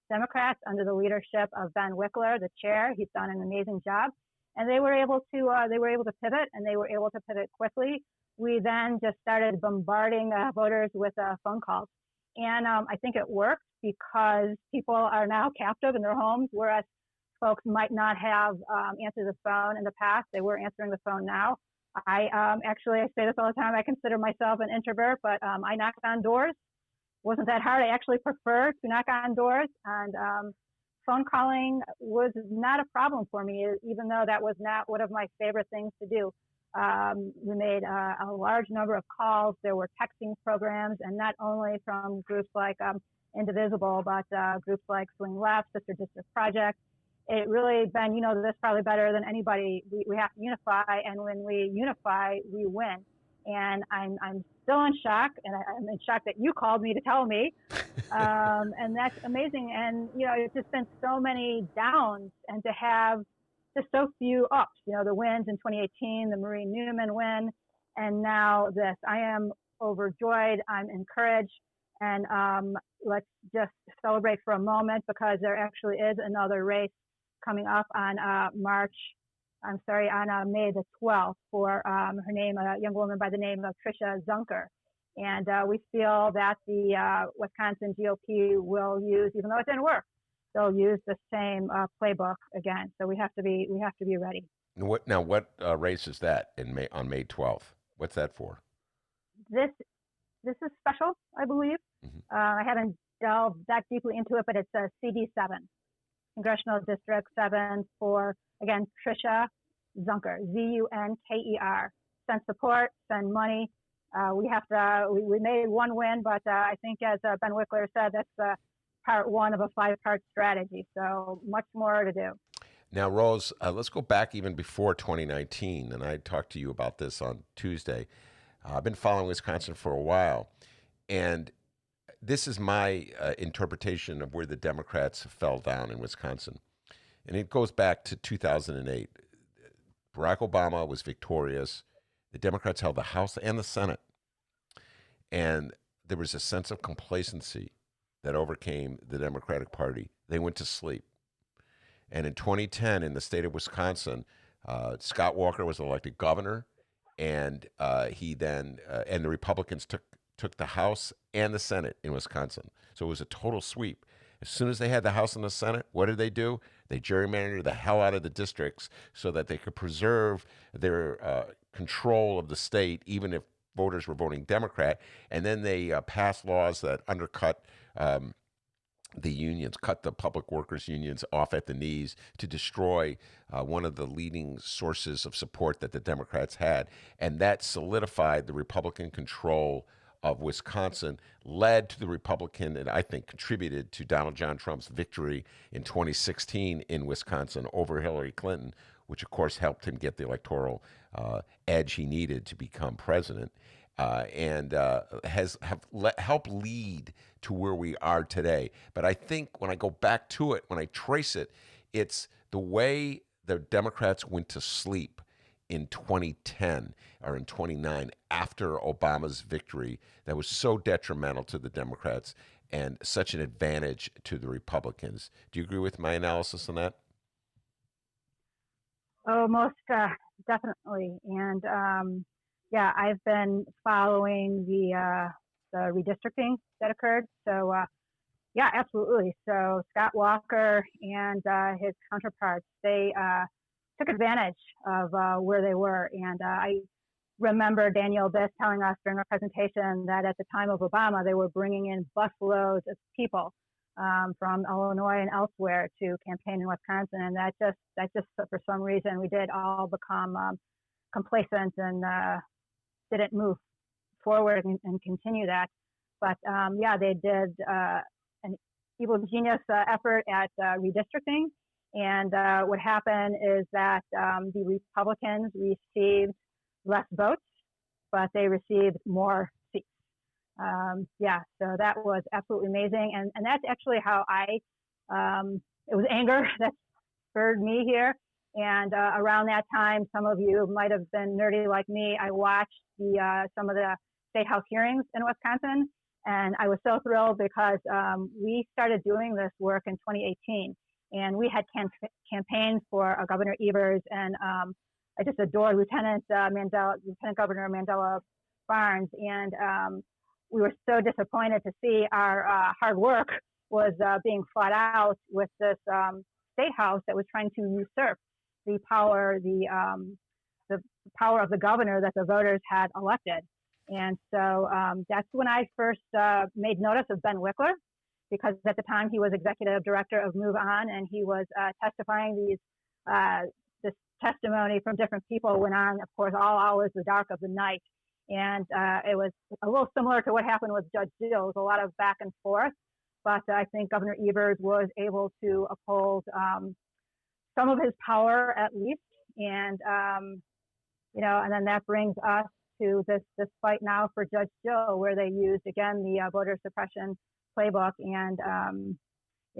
Democrats under the leadership of Ben Wickler, the chair. He's done an amazing job, and they were able to pivot, and they were able to pivot quickly. We then just started bombarding voters with phone calls, and I think it worked because people are now captive in their homes, whereas folks might not have answered the phone in the past. They were answering the phone now. I say this all the time. I consider myself an introvert, but I knocked on doors. Wasn't that hard. I actually prefer to knock on doors, and phone calling was not a problem for me, even though that was not one of my favorite things to do. We made a large number of calls. There were texting programs, and not only from groups like Indivisible, but groups like Swing Left, Sister District Project. It really, Ben, you know this probably better than anybody. We have to unify, and when we unify, we win. And I'm still in shock, and I'm in shock that you called me to tell me, and that's amazing. And you know, it's just been so many downs, and to have just so few ups. You know, the wins in 2018, the Marie Newman win, and now this. I am overjoyed. I'm encouraged, and let's just celebrate for a moment because there actually is another race coming up on May the 12th for her name, a young woman by the name of Tricia Zunker. And we feel that the Wisconsin GOP will use, even though it didn't work, they'll use the same playbook again. So we have to be ready. What race is that on May 12th? What's that for? This is special, I believe. Mm-hmm. I haven't delved that deeply into it, but it's a CD7. Congressional District 7 for, again, Tricia Zunker, Zunker. Send support, send money. We made one win, but I think as Ben Wickler said, that's part one of a 5-part strategy. So much more to do. Now, Rose, let's go back even before 2019, and I talked to you about this on Tuesday. I've been following Wisconsin for a while, and this is my interpretation of where the Democrats fell down in Wisconsin. And it goes back to 2008. Barack Obama was victorious. The Democrats held the House and the Senate. And there was a sense of complacency that overcame the Democratic Party. They went to sleep. And in 2010, in the state of Wisconsin, Scott Walker was elected governor, and he then and the Republicans took the House and the Senate in Wisconsin. So it was a total sweep. As soon as they had the House and the Senate, what did? They gerrymandered the hell out of the districts so that they could preserve their control of the state, even if voters were voting Democrat. And then they passed laws that undercut the unions, cut the public workers' unions off at the knees to destroy one of the leading sources of support that the Democrats had. And that solidified the Republican control of Wisconsin, led to the Republican, and I think contributed to Donald John Trump's victory in 2016 in Wisconsin over Hillary Clinton, which of course helped him get the electoral edge he needed to become president, and helped lead to where we are today. But I think when I go back to it, when I trace it, it's the way the Democrats went to sleep in 2010 or in 2009 after Obama's victory that was so detrimental to the Democrats and such an advantage to the Republicans. Do you agree with my analysis on that? Oh, most definitely. And yeah, I've been following the redistricting that occurred. So yeah, absolutely. So Scott Walker and his counterparts, they took advantage of where they were. And I remember Daniel Biss telling us during our presentation that at the time of Obama, they were bringing in busloads of people from Illinois and elsewhere to campaign in Wisconsin. And that just for some reason, we did all become complacent and didn't move forward and continue that. But yeah, they did an evil genius effort at redistricting. And what happened is that the Republicans received less votes, but they received more seats. Yeah, so that was absolutely amazing. And that's actually how it was anger that spurred me here. And around that time, some of you might have been nerdy like me. I watched some of the state house hearings in Wisconsin, and I was so thrilled because we started doing this work in 2018. And we had campaigns for Governor Evers, and I just adored Lieutenant Governor Mandela Barnes. And we were so disappointed to see our hard work was being fought out with this state house that was trying to usurp the power, the power of the governor that the voters had elected. And so that's when I first made notice of Ben Wickler, because at the time he was executive director of Move On, and he was testifying this testimony from different people went on, of course, all hours of the dark of the night. And it was a little similar to what happened with Judge Dills, a lot of back and forth. But I think Governor Evers was able to uphold some of his power at least. And, and then that brings us to this fight now for Judge Dill, where they used, again, the voter suppression playbook. And,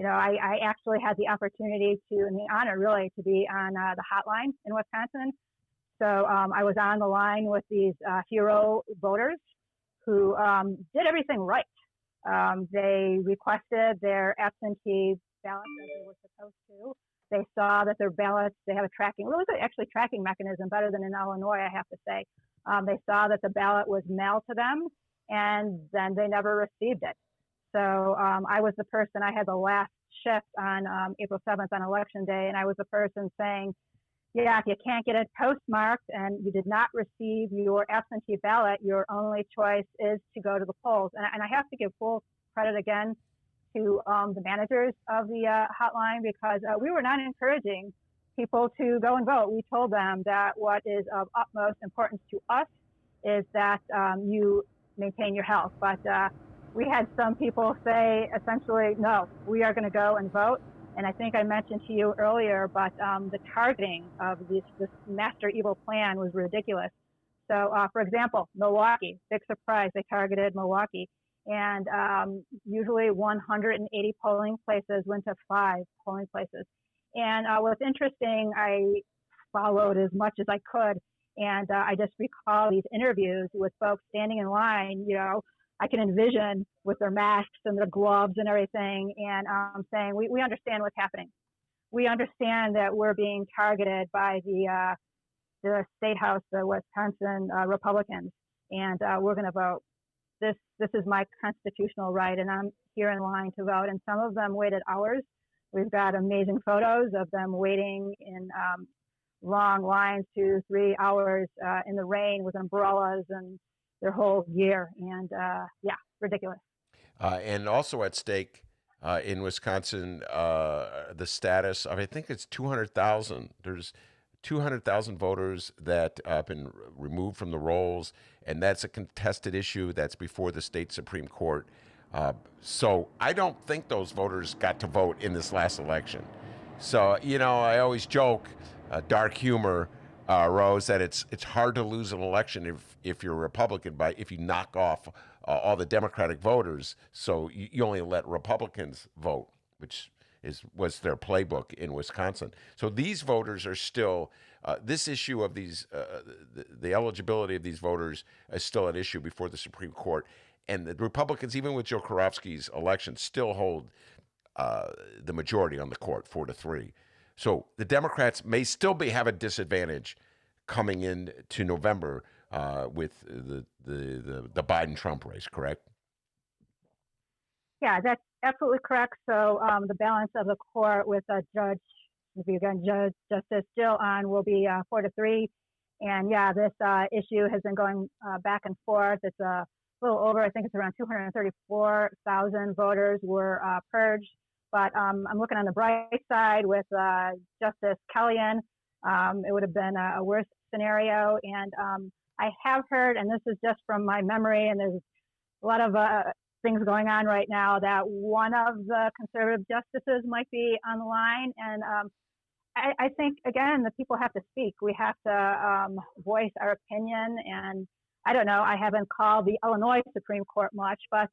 I actually had the opportunity and the honor really to be on the hotline in Wisconsin. So I was on the line with these hero voters who did everything right. They requested their absentee ballots as they were supposed to. They saw that their ballots, they have a tracking, well, it was actually tracking mechanism better than in Illinois, I have to say. They saw that the ballot was mailed to them, and then they never received it. So I was the person, I had the last shift on April 7th on election day, and I was the person saying, yeah, if you can't get it postmarked and you did not receive your absentee ballot, your only choice is to go to the polls. And I have to give full credit again to the managers of the hotline, because we were not encouraging people to go and vote. We told them that what is of utmost importance to us is that you maintain your health. But we had some people say essentially, no, we are going to go and vote. And I think I mentioned to you earlier, but the targeting of this master evil plan was ridiculous. So, for example, Milwaukee, big surprise, they targeted Milwaukee. And usually 180 polling places went to 5 polling places. And what's interesting, I followed as much as I could. And I just recall these interviews with folks standing in line, I can envision with their masks and their gloves and everything, and saying, we understand what's happening. We understand that we're being targeted by the state house, the Wisconsin Republicans, and we're going to vote. This is my constitutional right, and I'm here in line to vote. And some of them waited hours. We've got amazing photos of them waiting in long lines, 2-3 hours in the rain with umbrellas and their whole gear. And ridiculous. And also at stake in Wisconsin, the status of, I think it's 200,000. There's 200,000 voters that have been removed from the rolls, and that's a contested issue that's before the state Supreme Court. So I don't think those voters got to vote in this last election. So, I always joke, dark humor, Rose, that it's hard to lose an election if you're a Republican if you knock off all the Democratic voters. So you only let Republicans vote, which was their playbook in Wisconsin. So these voters are still this issue of these the eligibility of these voters is still an issue before the Supreme Court. And the Republicans, even with Joravsky's election, still hold the majority on the court, 4-3. So the Democrats may still have a disadvantage coming into November with the Biden-Trump race, correct? Yeah, that's absolutely correct. So the balance of the court with Justice Jill on will be 4-3. And this issue has been going back and forth. It's a little over, I think it's around 234,000 voters were purged. But I'm looking on the bright side with Justice Kellyanne. It would have been a worse scenario. And I have heard, and this is just from my memory, and there's a lot of things going on right now, that one of the conservative justices might be on the line. And I think, again, the people have to speak. We have to voice our opinion. And I don't know, I haven't called the Illinois Supreme Court much, but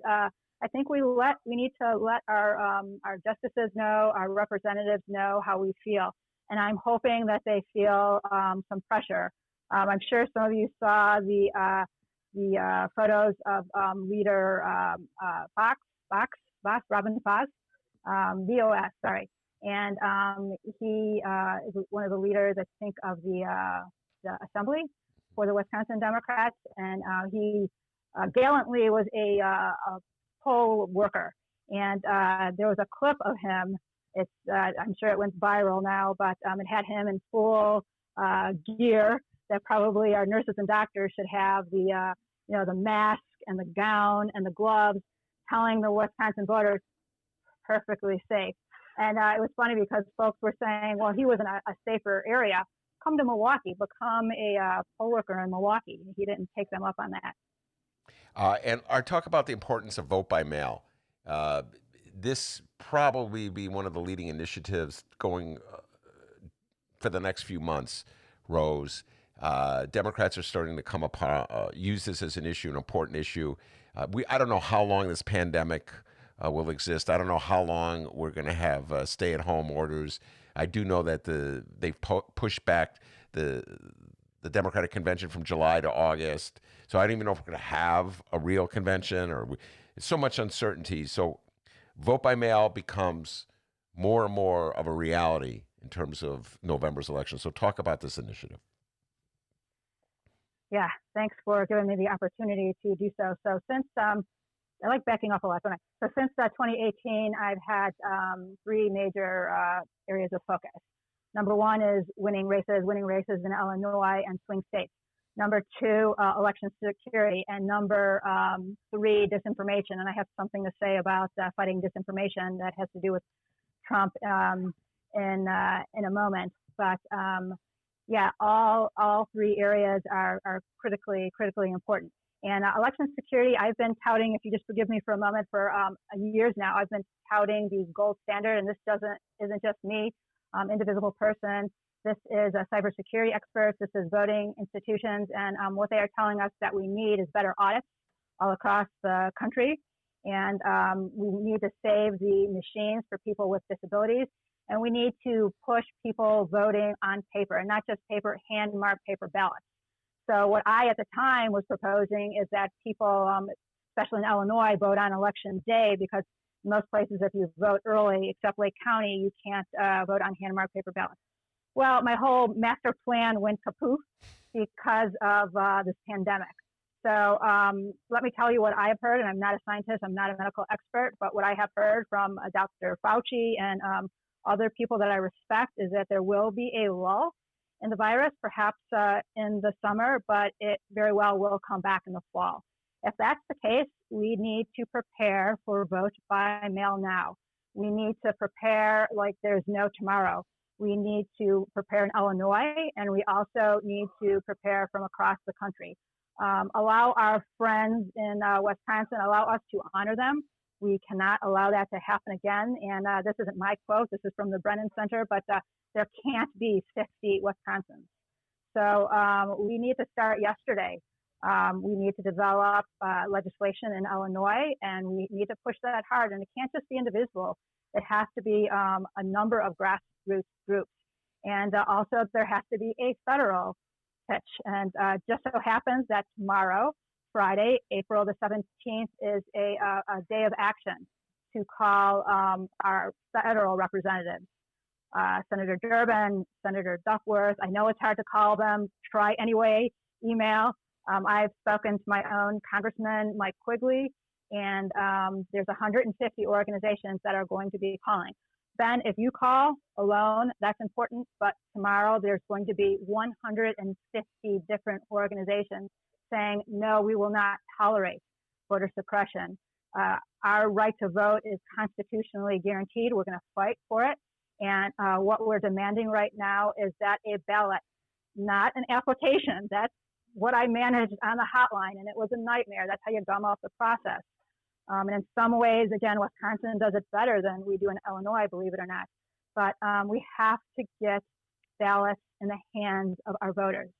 I think we need to let our justices know, our representatives know how we feel. And I'm hoping that they feel some pressure. I'm sure some of you saw the photos of leader Robin Foss, VOS, sorry. And he is one of the leaders, I think, of the assembly for the Wisconsin Democrats. And he gallantly was a poll worker. And there was a clip of him. I'm sure it went viral now, but it had him in full gear that probably our nurses and doctors should have, the mask and the gown and the gloves, telling the Wisconsin voters perfectly safe. And it was funny because folks were saying, well, he was in a safer area. Come to Milwaukee, become a poll worker in Milwaukee. He didn't take them up on that. And our talk about the importance of vote by mail. This probably be one of the leading initiatives going for the next few months, Rose. Democrats are starting to come upon, use this as an issue, an important issue. I don't know how long this pandemic will exist. I don't know how long we're going to have stay-at-home orders. I do know that they've pushed back the Democratic convention from July to August. So I don't even know if we're going to have a real convention, it's so much uncertainty. So vote by mail becomes more and more of a reality in terms of November's election. So talk about this initiative. Yeah, thanks for giving me the opportunity to do so. So since I like backing up a lot, don't I? So since 2018, I've had 3 major areas of focus. Number 1 is winning races in Illinois and swing states. Number 2, election security. And number 3, disinformation. And I have something to say about fighting disinformation that has to do with Trump in a moment. But Yeah, all three areas are critically important. And election security, I've been touting, if you just forgive me for a moment, for years now, I've been touting the gold standard, and this isn't just me, indivisible person. This is cybersecurity experts. This is voting institutions, and what they are telling us that we need is better audits all across the country, and we need to save the machines for people with disabilities, and we need to push people voting on paper, and not just paper, hand-marked paper ballots. So what I at the time was proposing is that people, especially in Illinois, vote on election day, because in most places, if you vote early, except Lake County, you can't vote on hand-marked paper ballots. Well, my whole master plan went kaput because of this pandemic. So let me tell you what I have heard, and I'm not a scientist, I'm not a medical expert, but what I have heard from Dr. Fauci and other people that I respect is that there will be a lull in the virus, perhaps in the summer, but it very well will come back in the fall. If that's the case, we need to prepare for vote by mail now. We need to prepare like there's no tomorrow. We need to prepare in Illinois, and we also need to prepare from across the country. Allow our friends in Wisconsin, allow us to honor them. We cannot allow that to happen again. And this isn't my quote, this is from the Brennan Center, but there can't be 50 Wisconsins. So we need to start yesterday. We need to develop legislation in Illinois, and we need to push that hard. And it can't just be indivisible. It has to be a number of grassroots groups. And also there has to be a federal pitch. And just so happens that tomorrow, Friday, April the 17th, is a day of action to call our federal representatives. Senator Durbin, Senator Duckworth. I know it's hard to call them. Try anyway, email. I've spoken to my own Congressman, Mike Quigley, and there's 150 organizations that are going to be calling. Ben, if you call alone, that's important, but tomorrow there's going to be 150 different organizations saying, no, we will not tolerate voter suppression. Our right to vote is constitutionally guaranteed. We're going to fight for it. And what we're demanding right now is that a ballot, not an application. That's what I managed on the hotline, and it was a nightmare. That's how you gum up the process. And in some ways, again, Wisconsin does it better than we do in Illinois, believe it or not. But we have to get ballots in the hands of our voters.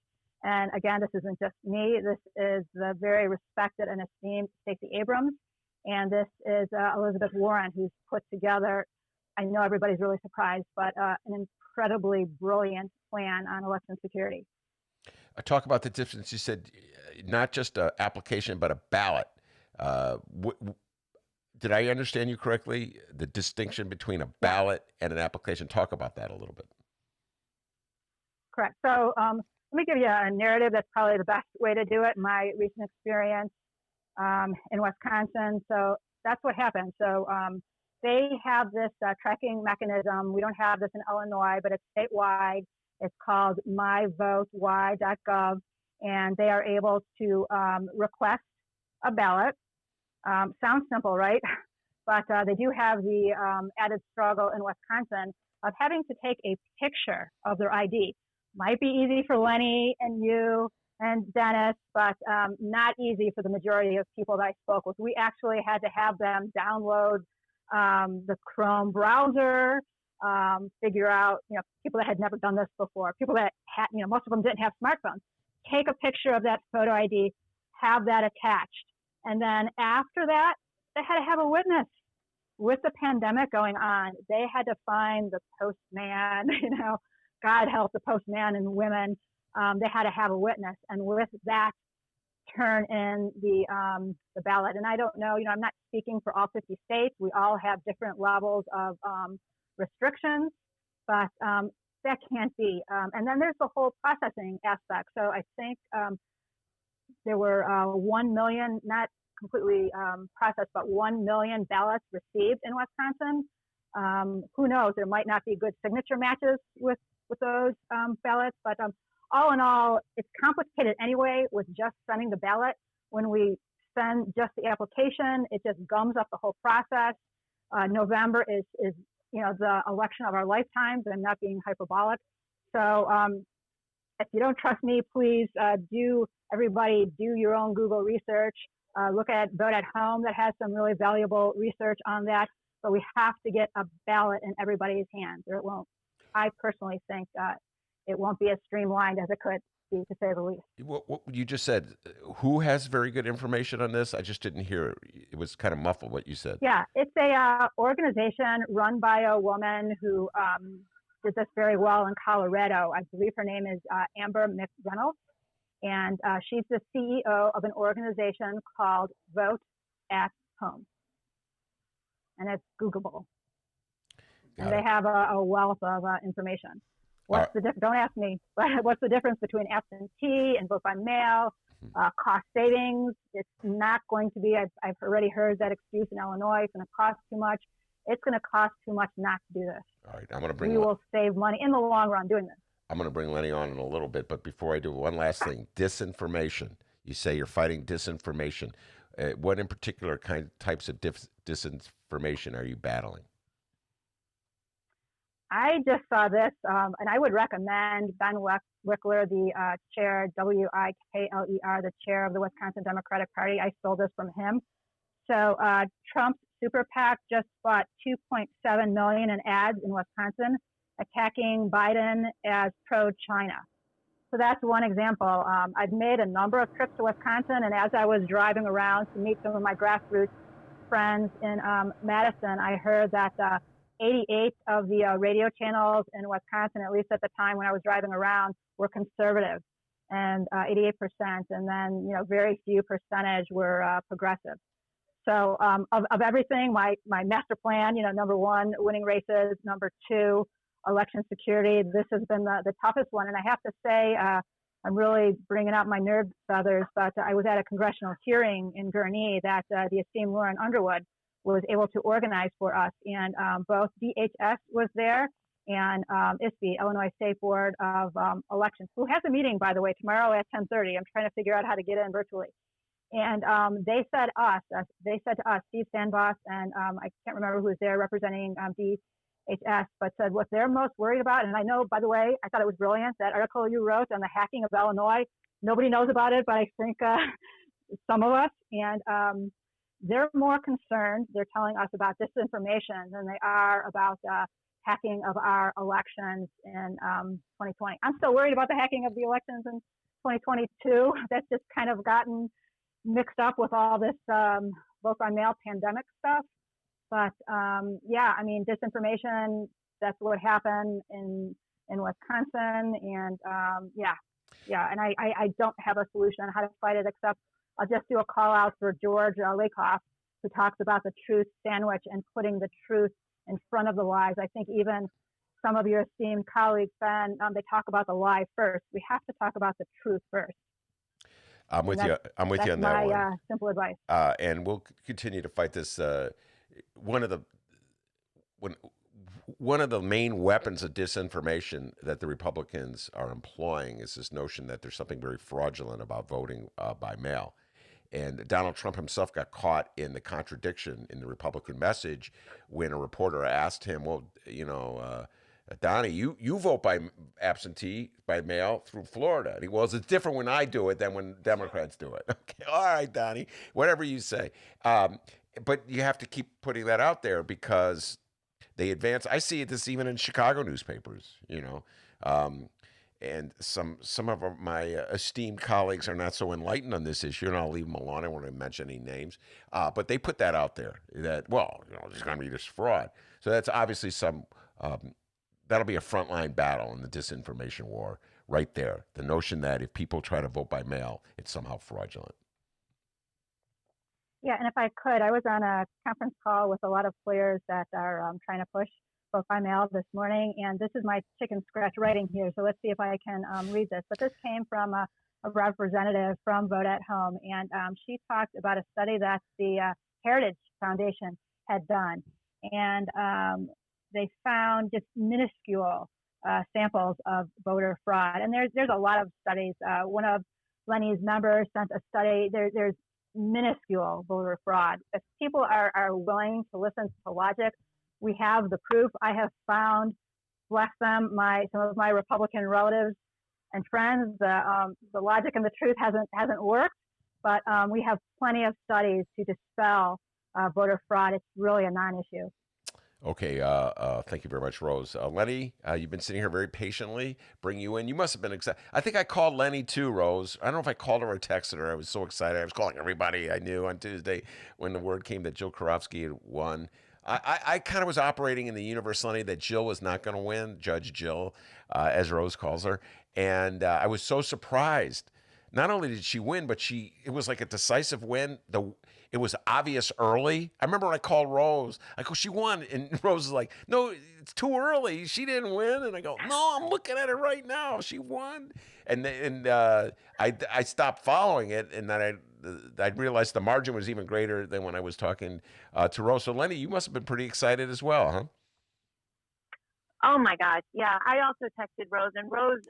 And again, this isn't just me. This is the very respected and esteemed Stacey Abrams. And this is Elizabeth Warren, who's put together, I know everybody's really surprised, but an incredibly brilliant plan on election security. Talk about the difference. You said not just an application, but a ballot. Did I understand you correctly? The distinction between a ballot and an application. Talk about that a little bit. Correct. So let me give you a narrative. That's probably the best way to do it. My recent experience in Wisconsin. So that's what happened. So they have this tracking mechanism. We don't have this in Illinois, but it's statewide. It's called myvotey.gov, and they are able to request a ballot. Sounds simple, right? But they do have the added struggle in Wisconsin of having to take a picture of their ID. Might be easy for Leni and you and Dennis, but not easy for the majority of people that I spoke with. We actually had to have them download the Chrome browser, figure out, people that had never done this before, people that had, most of them didn't have smartphones, take a picture of that photo ID, have that attached. And then after that, they had to have a witness. With the pandemic going on, they had to find the postman, God help the postman and women. They had to have a witness. And with that, turn in the ballot. And I don't know, I'm not speaking for all 50 states. We all have different levels of restrictions, but that can't be. And then there's the whole processing aspect. So I think there were 1 million, not completely processed, but 1 million ballots received in Wisconsin. Who knows? There might not be good signature matches with those ballots, but all in all, it's complicated anyway with just sending the ballot. When we send just the application, it just gums up the whole process. November is the election of our lifetimes. I'm not being hyperbolic. So if you don't trust me, please everybody do your own Google research. Look at Vote at Home that has some really valuable research on that. But we have to get a ballot in everybody's hands, or it won't. I personally think it won't be as streamlined as it could be, to say the least. What you just said, who has very good information on this? I just didn't hear it. It was kind of muffled what you said. Yeah, it's a organization run by a woman who did this very well in Colorado. I believe her name is Amber McReynolds, and she's the CEO of an organization called Vote at Home, and it's Googleable. And they have a wealth of information. What's the don't ask me, but what's the difference between absentee and vote by mail? Cost savings. It's not going to be, I've already heard that excuse in Illinois, it's going to cost too much. It's going to cost too much not to do this. All right, I'm going to bring. We will save money in the long run doing this. I'm going to bring Leni on in a little bit, but before I do, one last thing: disinformation. You say you're fighting disinformation. What in particular types of disinformation are you battling? I just saw this, and I would recommend Ben Wickler, the chair, Wikler, the chair of the Wisconsin Democratic Party. I stole this from him. So Trump's super PAC just bought $2.7 million in ads in Wisconsin, attacking Biden as pro-China. So that's one example. I've made a number of trips to Wisconsin, and as I was driving around to meet some of my grassroots friends in Madison, I heard that 88 of the radio channels in Wisconsin, at least at the time when I was driving around, were conservative, and 88%. And then, very few percentage were progressive. So of everything, my master plan, number one, winning races. Number two, election security. This has been the toughest one. And I have to say, I'm really bringing out my nerd feathers, but I was at a congressional hearing in Gurnee that the esteemed Lauren Underwood was able to organize for us. And both DHS was there and ISB, Illinois State Board of Elections, who has a meeting, by the way, tomorrow at 10:30. I'm trying to figure out how to get in virtually. And they said to us, Steve Sandboss, and I can't remember who was there representing DHS, but said what they're most worried about. And I know, by the way, I thought it was brilliant, that article you wrote on the hacking of Illinois. Nobody knows about it, but I think some of us. And they're more concerned, they're telling us, about disinformation than they are about hacking of our elections in 2020. I'm still worried about the hacking of the elections in 2022. That's just kind of gotten mixed up with all this vote by mail pandemic stuff. But disinformation, that's what happened in Wisconsin. And and I don't have a solution on how to fight it, except I'll just do a call out for George Lakoff, who talks about the truth sandwich and putting the truth in front of the lies. I think even some of your esteemed colleagues, Ben, they talk about the lie first. We have to talk about the truth first. I'm with you on that one. That's my simple advice. And we'll continue to fight this. One of the main weapons of disinformation that the Republicans are employing is this notion that there's something very fraudulent about voting by mail. And Donald Trump himself got caught in the contradiction in the Republican message when a reporter asked him, well, Donnie, you vote by absentee, by mail through Florida. And he goes, it's different when I do it than when Democrats do it. Okay, all right, Donnie, whatever you say. But you have to keep putting that out there because they advance. I see this even in Chicago newspapers, and some of my esteemed colleagues are not so enlightened on this issue, and I'll leave them alone. I won't mention any names, but they put that out there that, there's going to be this fraud. So that's obviously that'll be a frontline battle in the disinformation war right there. The notion that if people try to vote by mail, it's somehow fraudulent. Yeah, and if I could, I was on a conference call with a lot of players that are trying to push vote by mail this morning, and this is my chicken scratch writing here, so let's see if I can read this. But this came from a representative from Vote at Home, and she talked about a study that the Heritage Foundation had done, and they found just minuscule samples of voter fraud. And there's a lot of studies. One of Leni's members sent a study. There's minuscule voter fraud. If people are willing to listen to logic, we have the proof. I have found, bless them, some of my Republican relatives and friends. The logic and the truth hasn't worked, but we have plenty of studies to dispel voter fraud. It's really a non-issue. Okay, thank you very much, Rose. Leni, you've been sitting here very patiently. Bring you in. You must have been excited. I think I called Leni too, Rose. I don't know if I called her or texted her. I was so excited. I was calling everybody I knew on Tuesday when the word came that Jill Joravsky had won. I kind of was operating in the universe, Leni, that Jill was not going to win, Judge Jill, as Rose calls her. And I was so surprised. Not only did she win, but it was like a decisive win. It was obvious early. I remember when I called Rose, I go, she won. And Rose is like, no, it's too early. She didn't win. And I go, no, I'm looking at it right now. She won. And I stopped following it. And then I realized the margin was even greater than when I was talking to Rose. So Leni, you must have been pretty excited as well, huh? Oh my gosh, yeah. I also texted Rose, and Rose,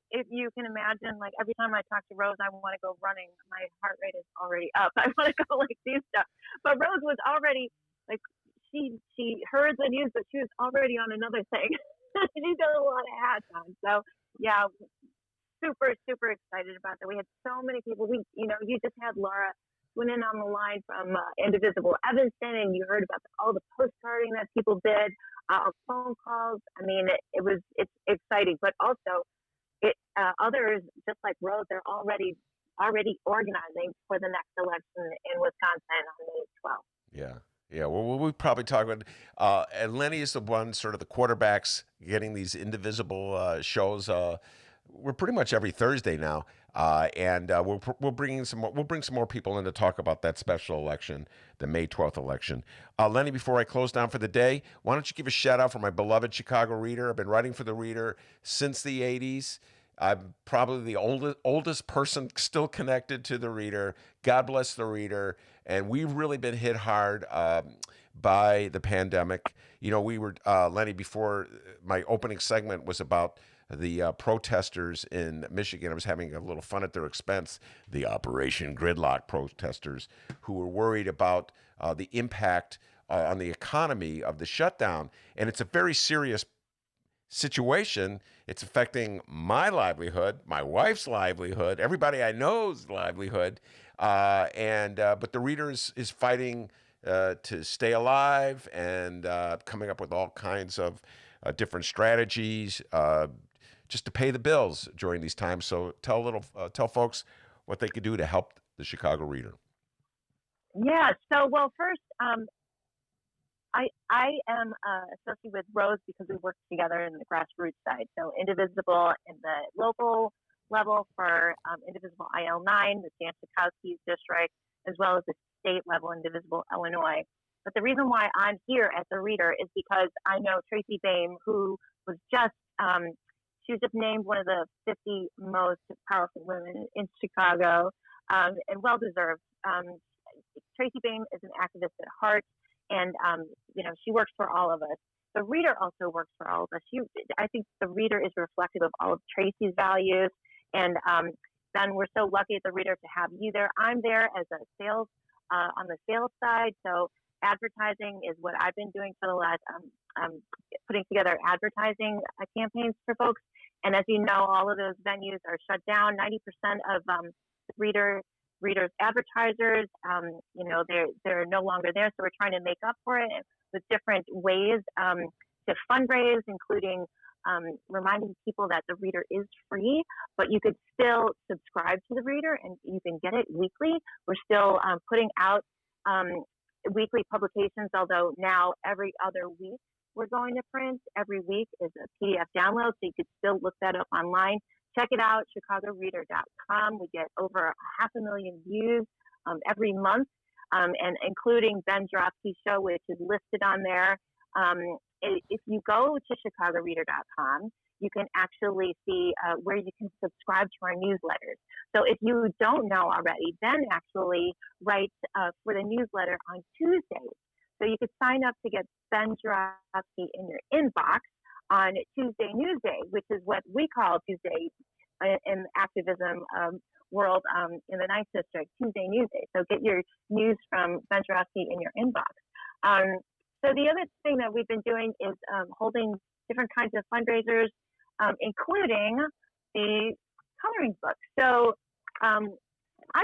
if you can imagine, like every time I talk to Rose, I want to go running. My heart rate is already up. I want to go like do stuff. But Rose was already like she heard the news, but she was already on another thing. She's got a lot of hats on. So yeah, super excited about that. We had so many people. You just had Laura went in on the line from Indivisible Evanston, and you heard about all the postcarding that people did. Phone calls. I mean, it's exciting, but also others, just like Rose, they're already organizing for the next election in Wisconsin on May 12th. Yeah. Well, we'll probably talk about. And Leni is the one, sort of the quarterbacks, getting these Indivisible shows. We're pretty much every Thursday now, and we'll bring some more people in to talk about that special election, the May 12th election. Leni, before I close down for the day, why don't you give a shout out for my beloved Chicago Reader? I've been writing for the Reader since the 80s. I'm probably the oldest person still connected to the Reader. God bless the Reader. And we've really been hit hard by the pandemic. We were, Leni, before my opening segment was about the protesters in Michigan. I was having a little fun at their expense, the Operation Gridlock protesters, who were worried about the impact on the economy of the shutdown. And it's a very serious situation. It's affecting my livelihood, my wife's livelihood, everybody I know's livelihood. But the Reader is fighting to stay alive and coming up with all kinds of different strategies just to pay the bills during these times. So tell folks what they could do to help the Chicago Reader. Yeah. So, well, first, I am associated with Rose because we work together in the grassroots side. So Indivisible in the local level for Indivisible IL9, the Dan Schakowsky's district, as well as the state level Indivisible Illinois. But the reason why I'm here as a Reader is because I know Tracy Bain, who was just she was just named one of the 50 most powerful women in Chicago, and well-deserved. Tracy Bain is an activist at heart, and she works for all of us. The Reader also works for all of us. I think the Reader is reflective of all of Tracy's values, and then we're so lucky at the Reader to have you there. I'm there as a sales on the sales side, so advertising is what I've been doing for the last putting together advertising campaigns for folks. And as you know, all of those venues are shut down. 90% of Reader's advertisers, they're no longer there. So we're trying to make up for it with different ways to fundraise, including reminding people that the Reader is free, but you could still subscribe to the Reader and you can get it weekly. We're still putting out weekly publications, although now every other week we're going to print. Every week is a PDF download, so you could still look that up online. Check it out, chicagoreader.com. We get over 500,000 views every month, and including Ben Joravsky's show, which is listed on there. If you go to chicagoreader.com, you can actually see where you can subscribe to our newsletters. So if you don't know already, then actually write for the newsletter on Tuesdays. So you could sign up to get Ben Joravsky in your inbox on Tuesday Newsday, which is what we call Tuesday in activism world in the 9th District, Tuesday Newsday. So get your news from Ben Joravsky in your inbox. So the other thing that we've been doing is holding different kinds of fundraisers, including the coloring book. So I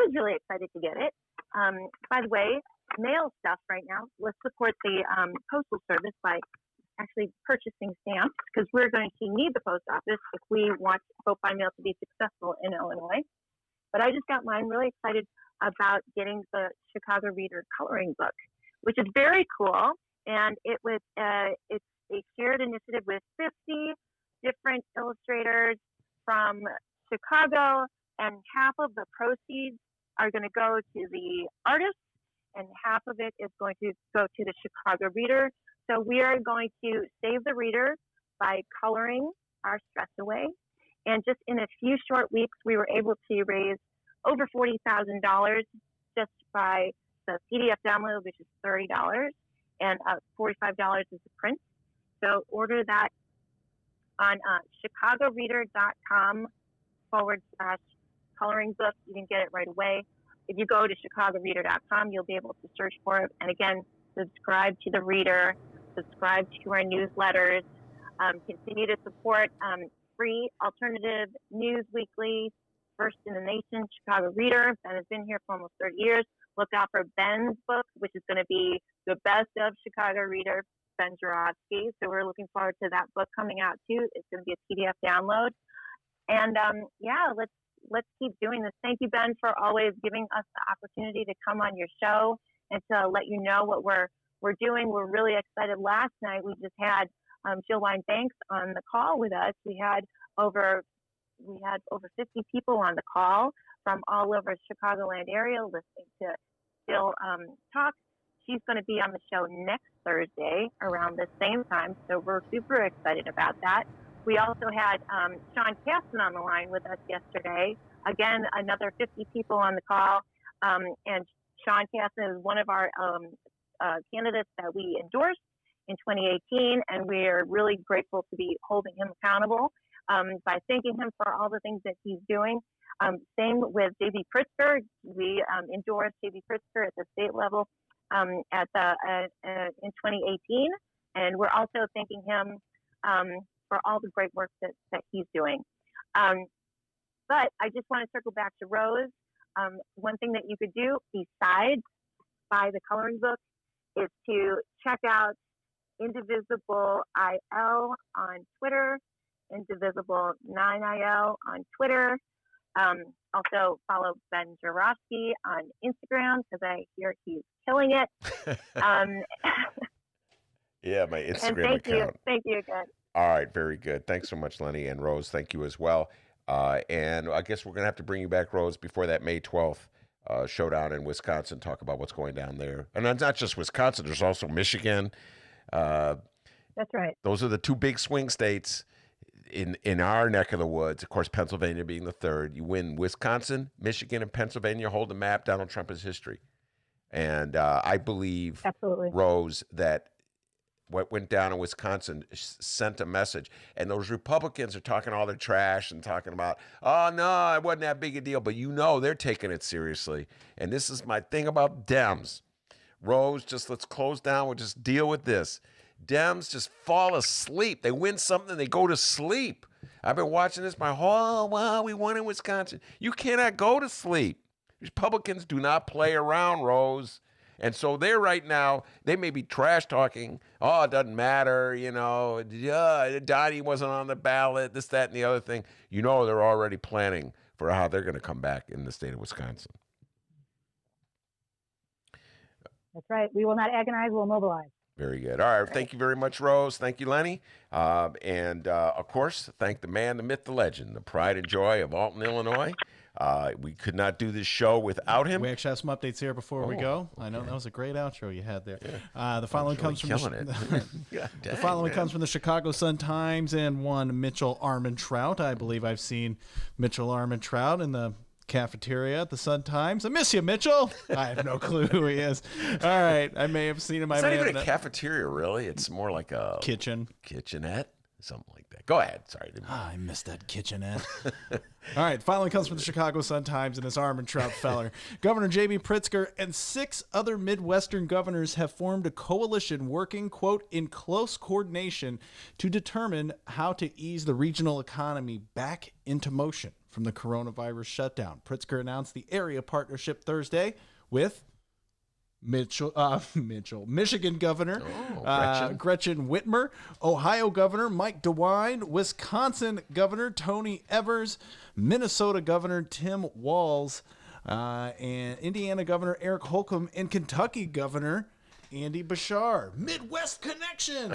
was really excited to get it. By the way, mail stuff right now. Let's support the Postal Service by actually purchasing stamps, because we're going to need the post office if we want vote by mail to be successful in Illinois. But I just got mine. Really excited about getting the Chicago Reader coloring book, which is very cool. And it's a shared initiative with 50 different illustrators from Chicago, and half of the proceeds are going to go to the artists, and half of it is going to go to the Chicago Reader. So we are going to save the reader by coloring our stress away. And just in a few short weeks, we were able to raise over $40,000 just by the PDF download, which is $30, and $45 is the print. So order that on chicagoreader.com/coloring book. You can get it right away. If you go to chicagoreader.com, you'll be able to search for it. And again, subscribe to the Reader, subscribe to our newsletters, continue to support free alternative news weekly, first in the nation, Chicago Reader. Ben has been here for almost 30 years. Look out for Ben's book, which is going to be the best of Chicago Reader, Ben Joravsky. So we're looking forward to that book coming out too. It's going to be a PDF download. And let's keep doing this. Thank you, Ben, for always giving us the opportunity to come on your show and to let you know what we're doing. We're really excited. Last night we just had Jill Wine-Banks on the call with us. We had over 50 people on the call from all over Chicagoland area listening to Jill talk. She's going to be on the show next Thursday around the same time, so we're super excited about that. We also had Sean Caston on the line with us yesterday. Again, another 50 people on the call, and Sean Caston is one of our candidates that we endorsed in 2018, and we're really grateful to be holding him accountable by thanking him for all the things that he's doing. Same with J.B. Pritzker. We endorsed J.B. Pritzker at the state level in 2018, and we're also thanking him for all the great work that he's doing. But I just want to circle back to Rose. One thing that you could do besides buy the coloring book is to check out Indivisible IL on Twitter, Indivisible 9IL on Twitter. Also follow Ben Joravsky on Instagram, because I hear he's killing it. Yeah, my Instagram account. Thank you again. All right, very good. Thanks so much, Leni, and Rose, thank you as well. And I guess we're going to have to bring you back, Rose, before that May 12th showdown in Wisconsin, talk about what's going down there. And it's not just Wisconsin, there's also Michigan. That's right. Those are the two big swing states in our neck of the woods. Of course, Pennsylvania being the third. You win Wisconsin, Michigan, and Pennsylvania, hold the map. Donald Trump is history. And I believe, absolutely, Rose, that what went down in Wisconsin sent a message. And those Republicans are talking all their trash and talking about, oh, no, it wasn't that big a deal. But they're taking it seriously. And this is my thing about Dems. Rose, let's close down. We'll just deal with this. Dems just fall asleep. They win something, they go to sleep. I've been watching this my whole while. We won in Wisconsin. You cannot go to sleep. Republicans do not play around, Rose. And so they're right now, they may be trash talking. Oh, it doesn't matter, Donnie wasn't on the ballot, this, that, and the other thing. They're already planning for how they're going to come back in the state of Wisconsin. That's right. We will not agonize, we'll mobilize. Very good. All right. Thank you very much, Rose. Thank you, Leni. And of course, thank the man, the myth, the legend, the pride and joy of Alton, Illinois. We could not do this show without him. We actually have some updates here before we go. Okay. I know that was a great outro you had there. Yeah. The following comes from the following comes from the Chicago Sun-Times and one Mitchell Armentrout. I believe I've seen Mitchell Armentrout in the cafeteria at the Sun-Times. I miss you, Mitchell. I have no clue who he is. All right. I may have seen him. It's not even a cafeteria, really. It's more like a kitchenette. Something like that. Go ahead. Sorry. I missed that kitchenette. All right. Finally comes from the Chicago Sun-Times and this Armin Trout feller. Governor J.B. Pritzker and 6 other Midwestern governors have formed a coalition working, quote, in close coordination to determine how to ease the regional economy back into motion from the coronavirus shutdown. Pritzker announced the area partnership Thursday with Michigan Governor Gretchen Whitmer, Ohio Governor Mike DeWine, Wisconsin Governor Tony Evers, Minnesota Governor Tim Walz, and Indiana Governor Eric Holcomb, and Kentucky Governor Andy Bashar. Midwest connection.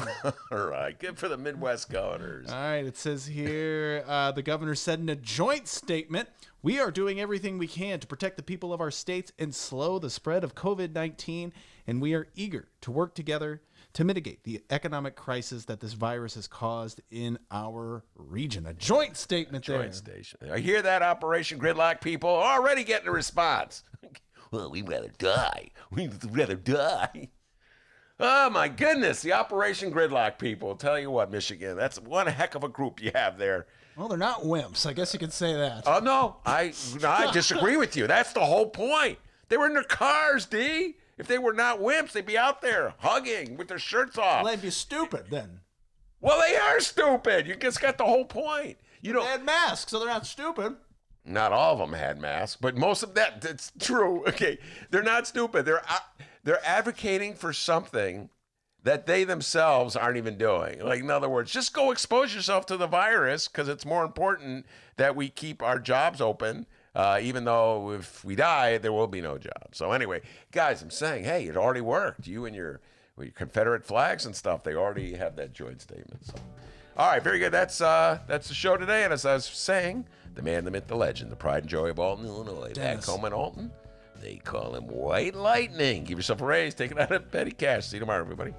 All right. Good for the Midwest governors. All right. It says here, the governor said in a joint statement, "We are doing everything we can to protect the people of our states and slow the spread of COVID-19, and we are eager to work together to mitigate the economic crisis that this virus has caused in our region." A joint statement there. Joint station. I hear that, Operation Gridlock people already getting a response. Well, we'd rather die. We'd rather die. Oh, my goodness. The Operation Gridlock people. Tell you what, Michigan, that's one heck of a group you have there. Well, they're not wimps. I guess you could say that. Oh, no. I disagree with you. That's the whole point. They were in their cars, D. If they were not wimps, they'd be out there hugging with their shirts off. Well, they'd be stupid then. Well, they are stupid. You just got the whole point. They had masks, so they're not stupid. Not all of them had masks, but most of that's true. Okay, they're not stupid. They're advocating for something that they themselves aren't even doing. Like, in other words, just go expose yourself to the virus because it's more important that we keep our jobs open, even though if we die, there will be no job. So anyway, guys, I'm saying, hey, it already worked. You and your Confederate flags and stuff, they already have that joint statement. So, all right, very good. That's the show today. And as I was saying, the man, the myth, the legend, the pride and joy of Alton, Illinois, back home in Alton, they call him White Lightning. Give yourself a raise. Take it out of petty cash. See you tomorrow, everybody.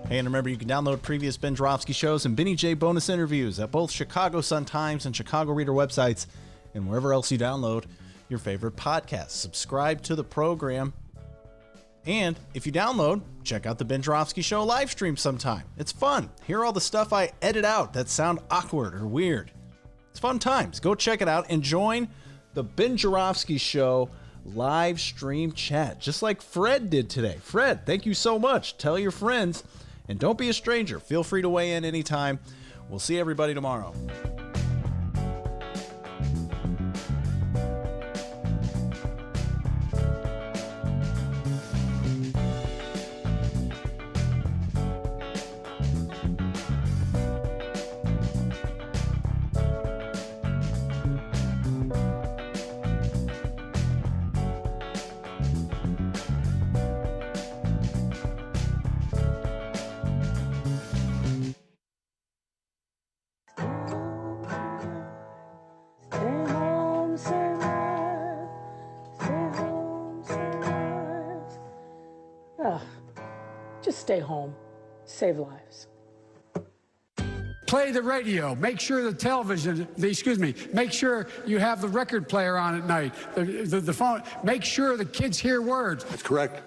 Hey, and remember, you can download previous Ben Joravsky shows and Benny J bonus interviews at both Chicago Sun-Times and Chicago Reader websites and wherever else you download your favorite podcasts. Subscribe to the program. And if you download, check out the Ben Joravsky Show live stream sometime. It's fun. Hear all the stuff I edit out that sound awkward or weird. It's fun times. Go check it out and join the Ben Joravsky Show live stream chat, just like Fred did today. Fred, thank you so much. Tell your friends, and don't be a stranger. Feel free to weigh in anytime. We'll see everybody tomorrow. Just stay home. Save lives. Play the radio. Make sure the television, make sure you have the record player on at night. The phone. Make sure the kids hear words. That's correct.